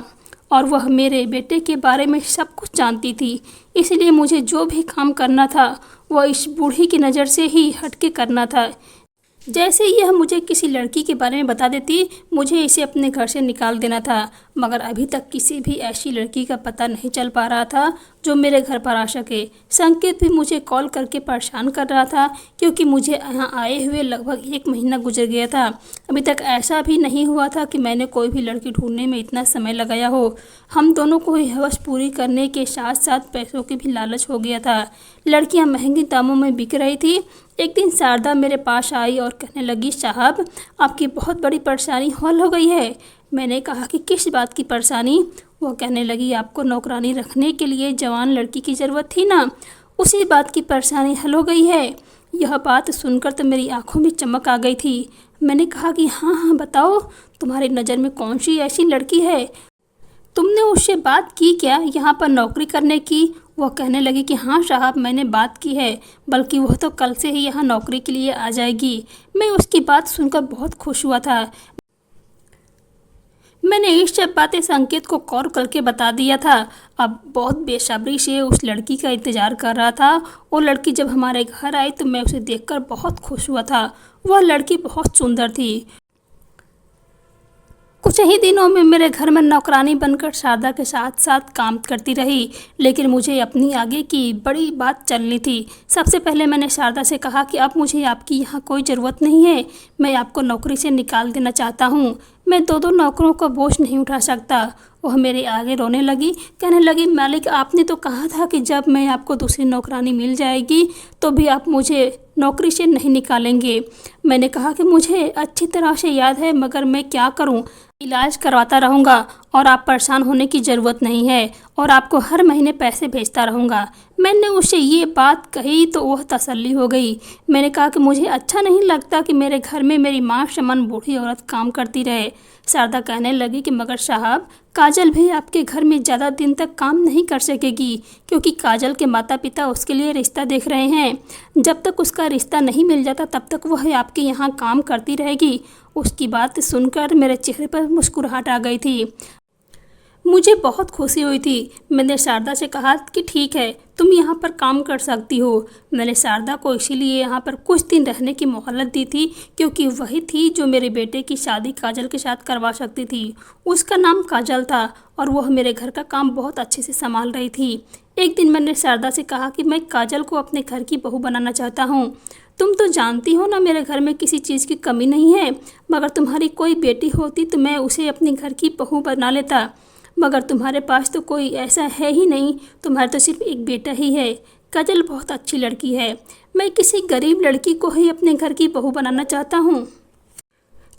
और वह मेरे बेटे के बारे में सब कुछ जानती थी। इसलिए मुझे जो भी काम करना था वह इस बूढ़ी की नज़र से ही हट के करना था। जैसे यह मुझे किसी लड़की के बारे में बता देती, मुझे इसे अपने घर से निकाल देना था। मगर अभी तक किसी भी ऐसी लड़की का पता नहीं चल पा रहा था जो मेरे घर पर आ सके। संकेत भी मुझे कॉल करके परेशान कर रहा था, क्योंकि मुझे यहाँ आए हुए लगभग 1 महीना गुजर गया था। अभी तक ऐसा भी नहीं हुआ था कि मैंने कोई भी लड़की ढूंढने में इतना समय लगाया हो। हम दोनों को ही हवस पूरी करने के साथ साथ पैसों की भी लालच हो गया था। लड़कियाँ महंगे दामों में बिक रही थी। एक दिन शारदा मेरे पास आई और कहने लगी, साहब आपकी बहुत बड़ी परेशानी हल हो गई है। मैंने कहा कि किस बात की परेशानी? वो कहने लगी, आपको नौकरानी रखने के लिए जवान लड़की की ज़रूरत थी ना, उसी बात की परेशानी हल हो गई है। यह बात सुनकर तो मेरी आंखों में चमक आ गई थी। मैंने कहा कि हाँ हाँ बताओ, तुम्हारी नज़र में कौन सी ऐसी लड़की है? तुमने उससे बात की क्या यहाँ पर नौकरी करने की? वह कहने लगी कि हाँ साहब मैंने बात की है, बल्कि वह तो कल से ही यहाँ नौकरी के लिए आ जाएगी। मैं उसकी बात सुनकर बहुत खुश हुआ था। मैंने ये सब बातें संकेत को कॉल करके बता दिया था। अब बहुत बेसब्री से उस लड़की का इंतज़ार कर रहा था। वो लड़की जब हमारे घर आई तो मैं उसे देखकर बहुत खुश हुआ था। वह लड़की बहुत सुंदर थी। कुछ ही दिनों में मेरे घर में नौकरानी बनकर शारदा के साथ साथ काम करती रही, लेकिन मुझे अपनी आगे की बड़ी बात चलनी थी। सबसे पहले मैंने शारदा से कहा कि अब मुझे आपकी यहाँ कोई ज़रूरत नहीं है, मैं आपको नौकरी से निकाल देना चाहता हूँ। मैं 2-2 नौकरों का बोझ नहीं उठा सकता। वह मेरे आगे रोने लगी, कहने लगी, मालिक आपने तो कहा था कि जब मैं आपको दूसरी नौकरानी मिल जाएगी तो भी आप मुझे नौकरी से नहीं निकालेंगे। मैंने कहा कि मुझे अच्छी तरह से याद है, मगर मैं क्या करूं, इलाज करवाता रहूंगा और आप परेशान होने की ज़रूरत नहीं है और आपको हर महीने पैसे भेजता रहूंगा। मैंने उससे ये बात कही तो वह तसल्ली हो गई। मैंने कहा कि मुझे अच्छा नहीं लगता कि मेरे घर में मेरी माँ समान बूढ़ी औरत काम करती रहे। शारदा कहने लगी कि मगर साहब काजल भी आपके घर में ज़्यादा दिन तक काम नहीं कर सकेगी, क्योंकि काजल के माता पिता उसके लिए रिश्ता देख रहे हैं। जब तक उसका रिश्ता नहीं मिल जाता तब तक वह आपके यहाँ काम करती रहेगी। उसकी बात सुनकर मेरे चेहरे पर मुस्कुराहट आ गई थी। मुझे बहुत खुशी हुई थी। मैंने शारदा से कहा कि ठीक है, तुम यहाँ पर काम कर सकती हो। मैंने शारदा को इसीलिए यहाँ पर कुछ दिन रहने की मोहलत दी थी, क्योंकि वही थी जो मेरे बेटे की शादी काजल के साथ करवा सकती थी। उसका नाम काजल था और वह मेरे घर का काम बहुत अच्छे से संभाल रही थी। एक दिन मैंने शारदा से कहा कि मैं काजल को अपने घर की बहू बनाना चाहता हूँ। तुम तो जानती हो ना मेरे घर में किसी चीज़ की कमी नहीं है, मगर तुम्हारी कोई बेटी होती तो मैं उसे अपने घर की बहू बना लेता, मगर तुम्हारे पास तो कोई ऐसा है ही नहीं। तुम्हारा तो सिर्फ एक बेटा ही है। काजल बहुत अच्छी लड़की है। मैं किसी गरीब लड़की को ही अपने घर की बहू बनाना चाहता हूँ।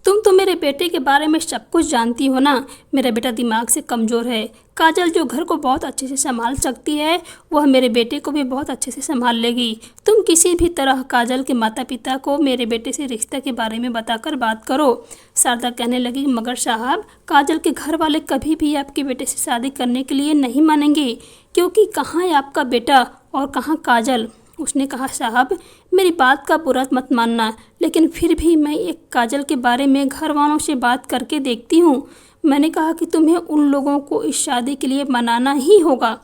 तुम तो मेरे बेटे के बारे में सब कुछ जानती हो ना। मेरा बेटा दिमाग से कमज़ोर है। काजल जो घर को बहुत अच्छे से संभाल सकती है, वह मेरे बेटे को भी बहुत अच्छे से संभाल लेगी। तुम किसी भी तरह काजल के माता पिता को मेरे बेटे से रिश्ते के बारे में बताकर बात करो। शारदा कहने लगी, मगर साहब काजल के घर वाले कभी भी आपके बेटे से शादी करने के लिए नहीं मानेंगे, क्योंकि कहाँ है आपका बेटा और कहाँ काजल। उसने कहा, साहब मेरी बात का बुरा मत मानना, लेकिन फिर भी मैं एक काजल के बारे में घर वालों से बात करके देखती हूँ। मैंने कहा कि तुम्हें उन लोगों को इस शादी के लिए मनाना ही होगा।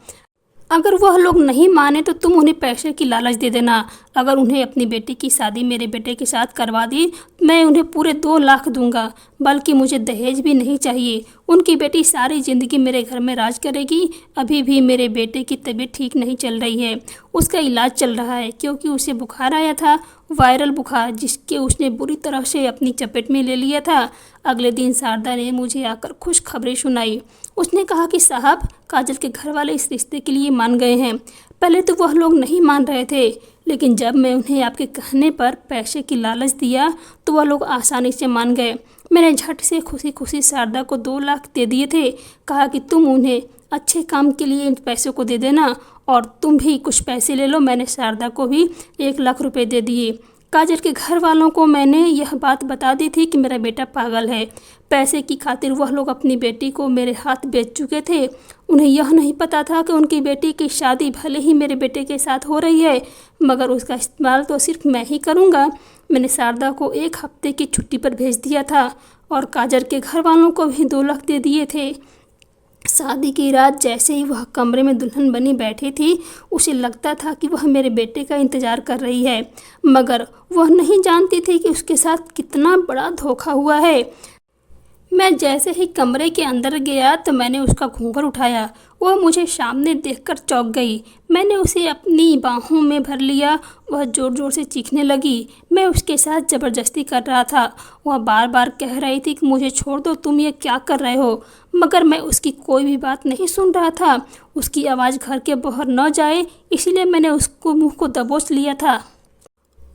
अगर वह लोग नहीं माने तो तुम उन्हें पैसे की लालच दे देना। अगर उन्हें अपनी बेटी की शादी मेरे बेटे के साथ करवा दी, मैं उन्हें पूरे 2 लाख दूंगा, बल्कि मुझे दहेज भी नहीं चाहिए। उनकी बेटी सारी ज़िंदगी मेरे घर में राज करेगी। अभी भी मेरे बेटे की तबीयत ठीक नहीं चल रही है, उसका इलाज चल रहा है, क्योंकि उसे बुखार आया था, वायरल बुखार, जिसके उसने बुरी तरह से अपनी चपेट में ले लिया था। अगले दिन शारदा ने मुझे आकर खुश खबरें सुनाई। उसने कहा कि साहब काजल के घर वाले इस रिश्ते के लिए मान गए हैं। पहले तो वह लोग नहीं मान रहे थे, लेकिन जब मैं उन्हें आपके कहने पर पैसे की लालच दिया तो वह लोग आसानी से मान गए। मैंने झट से खुशी खुशी शारदा को 2 लाख दे दिए थे। कहा कि तुम उन्हें अच्छे काम के लिए इन पैसों को दे देना और तुम भी कुछ पैसे ले लो। मैंने शारदा को भी 1 लाख रुपए दे दिए। काजल के घर वालों को मैंने यह बात बता दी थी कि मेरा बेटा पागल है। पैसे की खातिर वह लोग अपनी बेटी को मेरे हाथ बेच चुके थे। उन्हें यह नहीं पता था कि उनकी बेटी की शादी भले ही मेरे बेटे के साथ हो रही है, मगर उसका इस्तेमाल तो सिर्फ मैं ही करूँगा। मैंने शारदा को 1 हफ्ते की छुट्टी पर भेज दिया था और काजल के घर वालों को भी 2 लाख दे दिए थे। शादी की रात जैसे ही वह कमरे में दुल्हन बनी बैठी थी, उसे लगता था कि वह मेरे बेटे का इंतज़ार कर रही है, मगर वह नहीं जानती थी कि उसके साथ कितना बड़ा धोखा हुआ है। मैं जैसे ही कमरे के अंदर गया तो मैंने उसका घूंघट उठाया। वह मुझे सामने देखकर चौंक गई। मैंने उसे अपनी बाहों में भर लिया। वह ज़ोर ज़ोर से चीखने लगी। मैं उसके साथ ज़बरदस्ती कर रहा था। वह बार बार कह रही थी कि मुझे छोड़ दो, तुम ये क्या कर रहे हो, मगर मैं उसकी कोई भी बात नहीं सुन रहा था। उसकी आवाज़ घर के बाहर न जाए, इसीलिए मैंने उसको मुँह को दबोच लिया था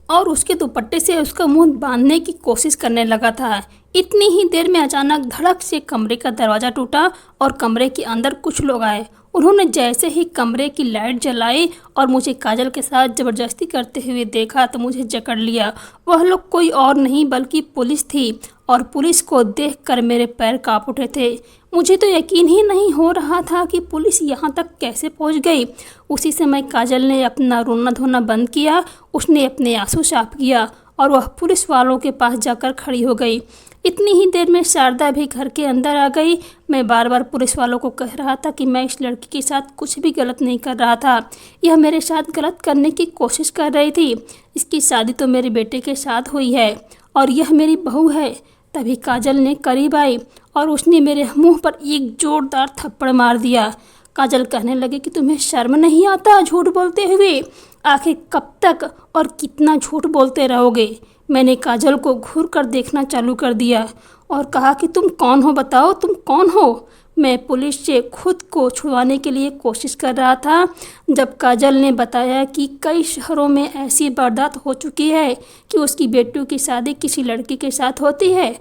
और उसके दुपट्टे से उसका मुंह बांधने की कोशिश करने लगा था। इतनी ही देर में अचानक धड़क से कमरे का दरवाज़ा टूटा और कमरे के अंदर कुछ लोग आए। उन्होंने जैसे ही कमरे की लाइट जलाई और मुझे काजल के साथ ज़बरदस्ती करते हुए देखा तो मुझे जकड़ लिया। वह लोग कोई और नहीं बल्कि पुलिस थी और पुलिस को देखकर मेरे पैर काँप उठे थे। मुझे तो यकीन ही नहीं हो रहा था कि पुलिस यहाँ तक कैसे पहुँच गई। उसी समय काजल ने अपना रोना धोना बंद किया। उसने अपने आंसू साफ किया और वह पुलिस वालों के पास जाकर खड़ी हो गई। इतनी ही देर में शारदा भी घर के अंदर आ गई। मैं बार बार पुलिस वालों को कह रहा था कि मैं इस लड़की के साथ कुछ भी गलत नहीं कर रहा था। यह मेरे साथ गलत करने की कोशिश कर रही थी। इसकी शादी तो मेरे बेटे के साथ हुई है और यह मेरी बहू है। तभी काजल ने करीब आई और उसने मेरे मुंह पर एक जोरदार थप्पड़ मार दिया। काजल कहने लगी कि तुम्हें शर्म नहीं आता झूठ बोलते हुए? आखिर कब तक और कितना झूठ बोलते रहोगे? मैंने काजल को घूर कर देखना चालू कर दिया और कहा कि तुम कौन हो, बताओ तुम कौन हो। मैं पुलिस से खुद को छुड़वाने के लिए कोशिश कर रहा था जब काजल ने बताया कि कई शहरों में ऐसी वारदात हो चुकी है कि उसकी बेटी की शादी किसी लड़की के साथ होती है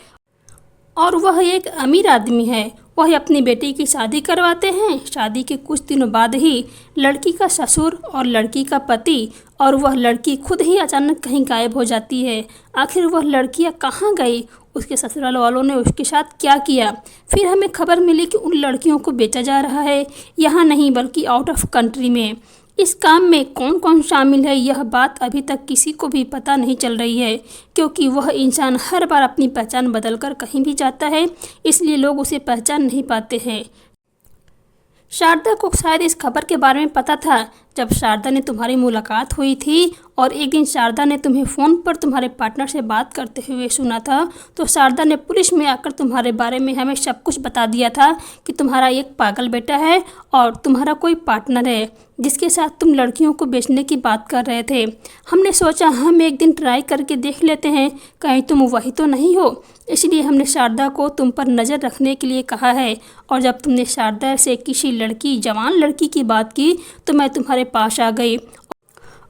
और वह एक अमीर आदमी है। वह अपनी बेटी की शादी करवाते हैं। शादी के कुछ दिनों बाद ही लड़की का ससुर और लड़की का पति और वह लड़की खुद ही अचानक कहीं गायब हो जाती है। आखिर वह लड़कियां कहाँ गई? उसके ससुराल वालों ने उसके साथ क्या किया? फिर हमें खबर मिली कि उन लड़कियों को बेचा जा रहा है, यहाँ नहीं बल्कि आउट ऑफ कंट्री में। इस काम में कौन कौन शामिल है यह बात अभी तक किसी को भी पता नहीं चल रही है, क्योंकि वह इंसान हर बार अपनी पहचान बदलकर कहीं भी जाता है, इसलिए लोग उसे पहचान नहीं पाते हैं। शारदा को शायद इस खबर के बारे में पता था जब शारदा ने तुम्हारी मुलाकात हुई थी और एक दिन शारदा ने तुम्हें फ़ोन पर तुम्हारे पार्टनर से बात करते हुए सुना था, तो शारदा ने पुलिस में आकर तुम्हारे बारे में हमें सब कुछ बता दिया था कि तुम्हारा एक पागल बेटा है और तुम्हारा कोई पार्टनर है जिसके साथ तुम लड़कियों को बेचने की बात कर रहे थे। हमने सोचा हम एक दिन ट्राई करके देख लेते हैं, कहीं तुम वही तो नहीं हो। इसलिए हमने शारदा को तुम पर नज़र रखने के लिए कहा है और जब तुमने शारदा से किसी लड़की, जवान लड़की की बात की तो मैं तुम्हारे पास आ गई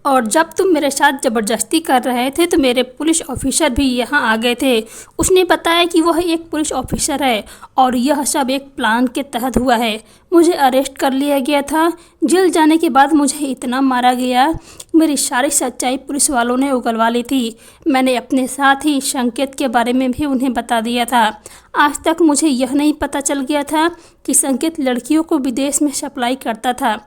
और जब तुम मेरे साथ ज़बरदस्ती कर रहे थे तो मेरे पुलिस ऑफिसर भी यहाँ आ गए थे। उसने बताया कि वह एक पुलिस ऑफिसर है और यह सब एक प्लान के तहत हुआ है। मुझे अरेस्ट कर लिया गया था। जेल जाने के बाद मुझे इतना मारा गया, मेरी सारी सच्चाई पुलिस वालों ने उगलवा ली थी। मैंने अपने साथ ही संकेत के बारे में भी उन्हें बता दिया था। आज तक मुझे यह नहीं पता चल गया था कि संकेत लड़कियों को विदेश में सप्लाई करता था।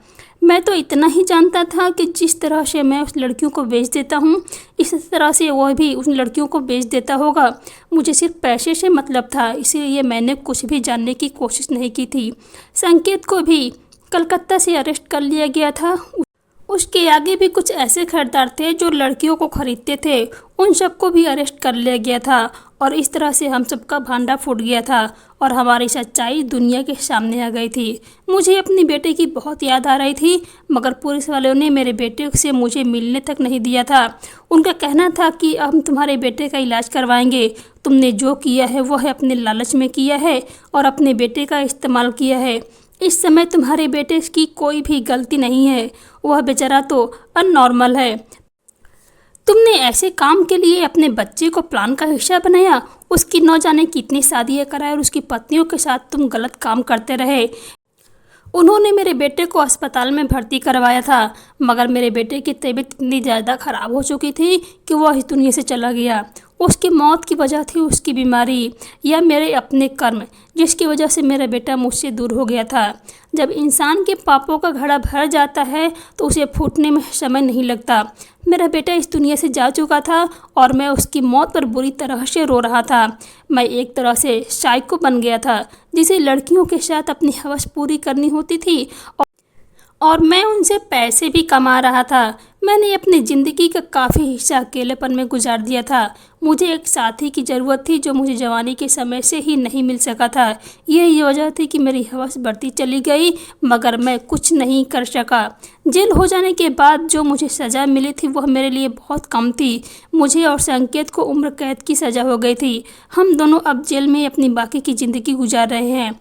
मैं तो इतना ही जानता था कि जिस तरह से मैं उस लड़कियों को बेच देता हूँ, इस तरह से वह भी उन लड़कियों को बेच देता होगा। मुझे सिर्फ पैसे से मतलब था, इसीलिए मैंने कुछ भी जानने की कोशिश नहीं की थी। संकेत को भी कलकत्ता से अरेस्ट कर लिया गया था। उसके आगे भी कुछ ऐसे खरीदार थे जो लड़कियों को खरीदते थे, उन सबको भी अरेस्ट कर लिया गया था और इस तरह से हम सबका भांडा फूट गया था और हमारी सच्चाई दुनिया के सामने आ गई थी। मुझे अपनी बेटे की बहुत याद आ रही थी, मगर पुलिस वालों ने मेरे बेटे से मुझे मिलने तक नहीं दिया था। उनका कहना था कि हम तुम्हारे बेटे का इलाज करवाएंगे। तुमने जो किया है वह अपने लालच में किया है और अपने बेटे का इस्तेमाल किया है। इस समय तुम्हारे बेटे की कोई भी गलती नहीं है, वह बेचारा तो अननॉर्मल है। तुमने ऐसे काम के लिए अपने बच्चे को प्लान का हिस्सा बनाया, उसकी न जाने कितनी शादियाँ कराए और उसकी पत्नियों के साथ तुम गलत काम करते रहे। उन्होंने मेरे बेटे को अस्पताल में भर्ती करवाया था, मगर मेरे बेटे की तबीयत इतनी ज़्यादा ख़राब हो चुकी थी कि वह इस दुनिया से चला गया। उसकी मौत की वजह थी उसकी बीमारी या मेरे अपने कर्म, जिसकी वजह से मेरा बेटा मुझसे दूर हो गया था। जब इंसान के पापों का घड़ा भर जाता है तो उसे फूटने में समय नहीं लगता। मेरा बेटा इस दुनिया से जा चुका था और मैं उसकी मौत पर बुरी तरह से रो रहा था। मैं एक तरह से साइको बन गया था, जिसे लड़कियों के साथ अपनी हवस पूरी करनी होती थी और मैं उनसे पैसे भी कमा रहा था। मैंने अपनी ज़िंदगी का काफ़ी हिस्सा अकेलेपन में गुजार दिया था। मुझे एक साथी की ज़रूरत थी जो मुझे जवानी के समय से ही नहीं मिल सका था। यही वजह थी कि मेरी हवस बढ़ती चली गई, मगर मैं कुछ नहीं कर सका। जेल हो जाने के बाद जो मुझे सज़ा मिली थी वह मेरे लिए बहुत कम थी। मुझे और संकेत को उम्र कैद की सज़ा हो गई थी। हम दोनों अब जेल में अपनी बाकी की ज़िंदगी गुजार रहे हैं।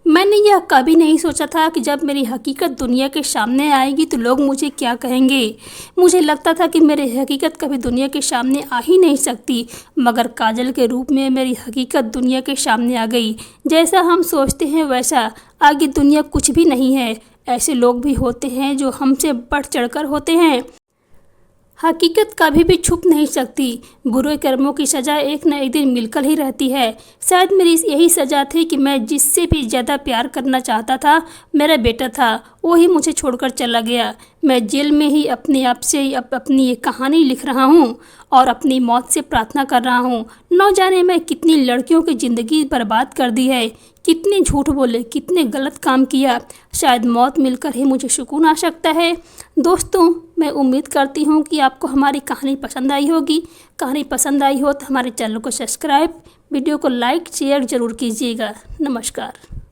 मैंने यह कभी नहीं सोचा था कि जब मेरी हकीकत दुनिया के सामने आएगी तो लोग मुझे क्या कहेंगे। मुझे लगता था कि मेरी हकीकत कभी दुनिया के सामने आ ही नहीं सकती, मगर काजल के रूप में मेरी हकीकत दुनिया के सामने आ गई। जैसा हम सोचते हैं वैसा आगे दुनिया कुछ भी नहीं है। ऐसे लोग भी होते हैं जो हमसे बढ़ चढ़कर होते हैं। हकीकत कभी भी छुप नहीं सकती। बुरे कर्मों की सज़ा एक न एक दिन मिलकर ही रहती है। शायद मेरी यही सज़ा थी कि मैं जिससे भी ज़्यादा प्यार करना चाहता था मेरा बेटा था, वही मुझे छोड़कर चला गया। मैं जेल में ही अपने आप से अपनी ये कहानी लिख रहा हूँ और अपनी मौत से प्रार्थना कर रहा हूँ। न जाने मैं कितनी लड़कियों की ज़िंदगी बर्बाद कर दी है, कितने झूठ बोले, कितने गलत काम किया। शायद मौत मिलकर ही मुझे सुकून आ सकता है। दोस्तों, मैं उम्मीद करती हूँ कि आपको हमारी कहानी पसंद आई होगी। कहानी पसंद आई हो तो हमारे चैनल को सब्सक्राइब, वीडियो को लाइक शेयर ज़रूर कीजिएगा। नमस्कार।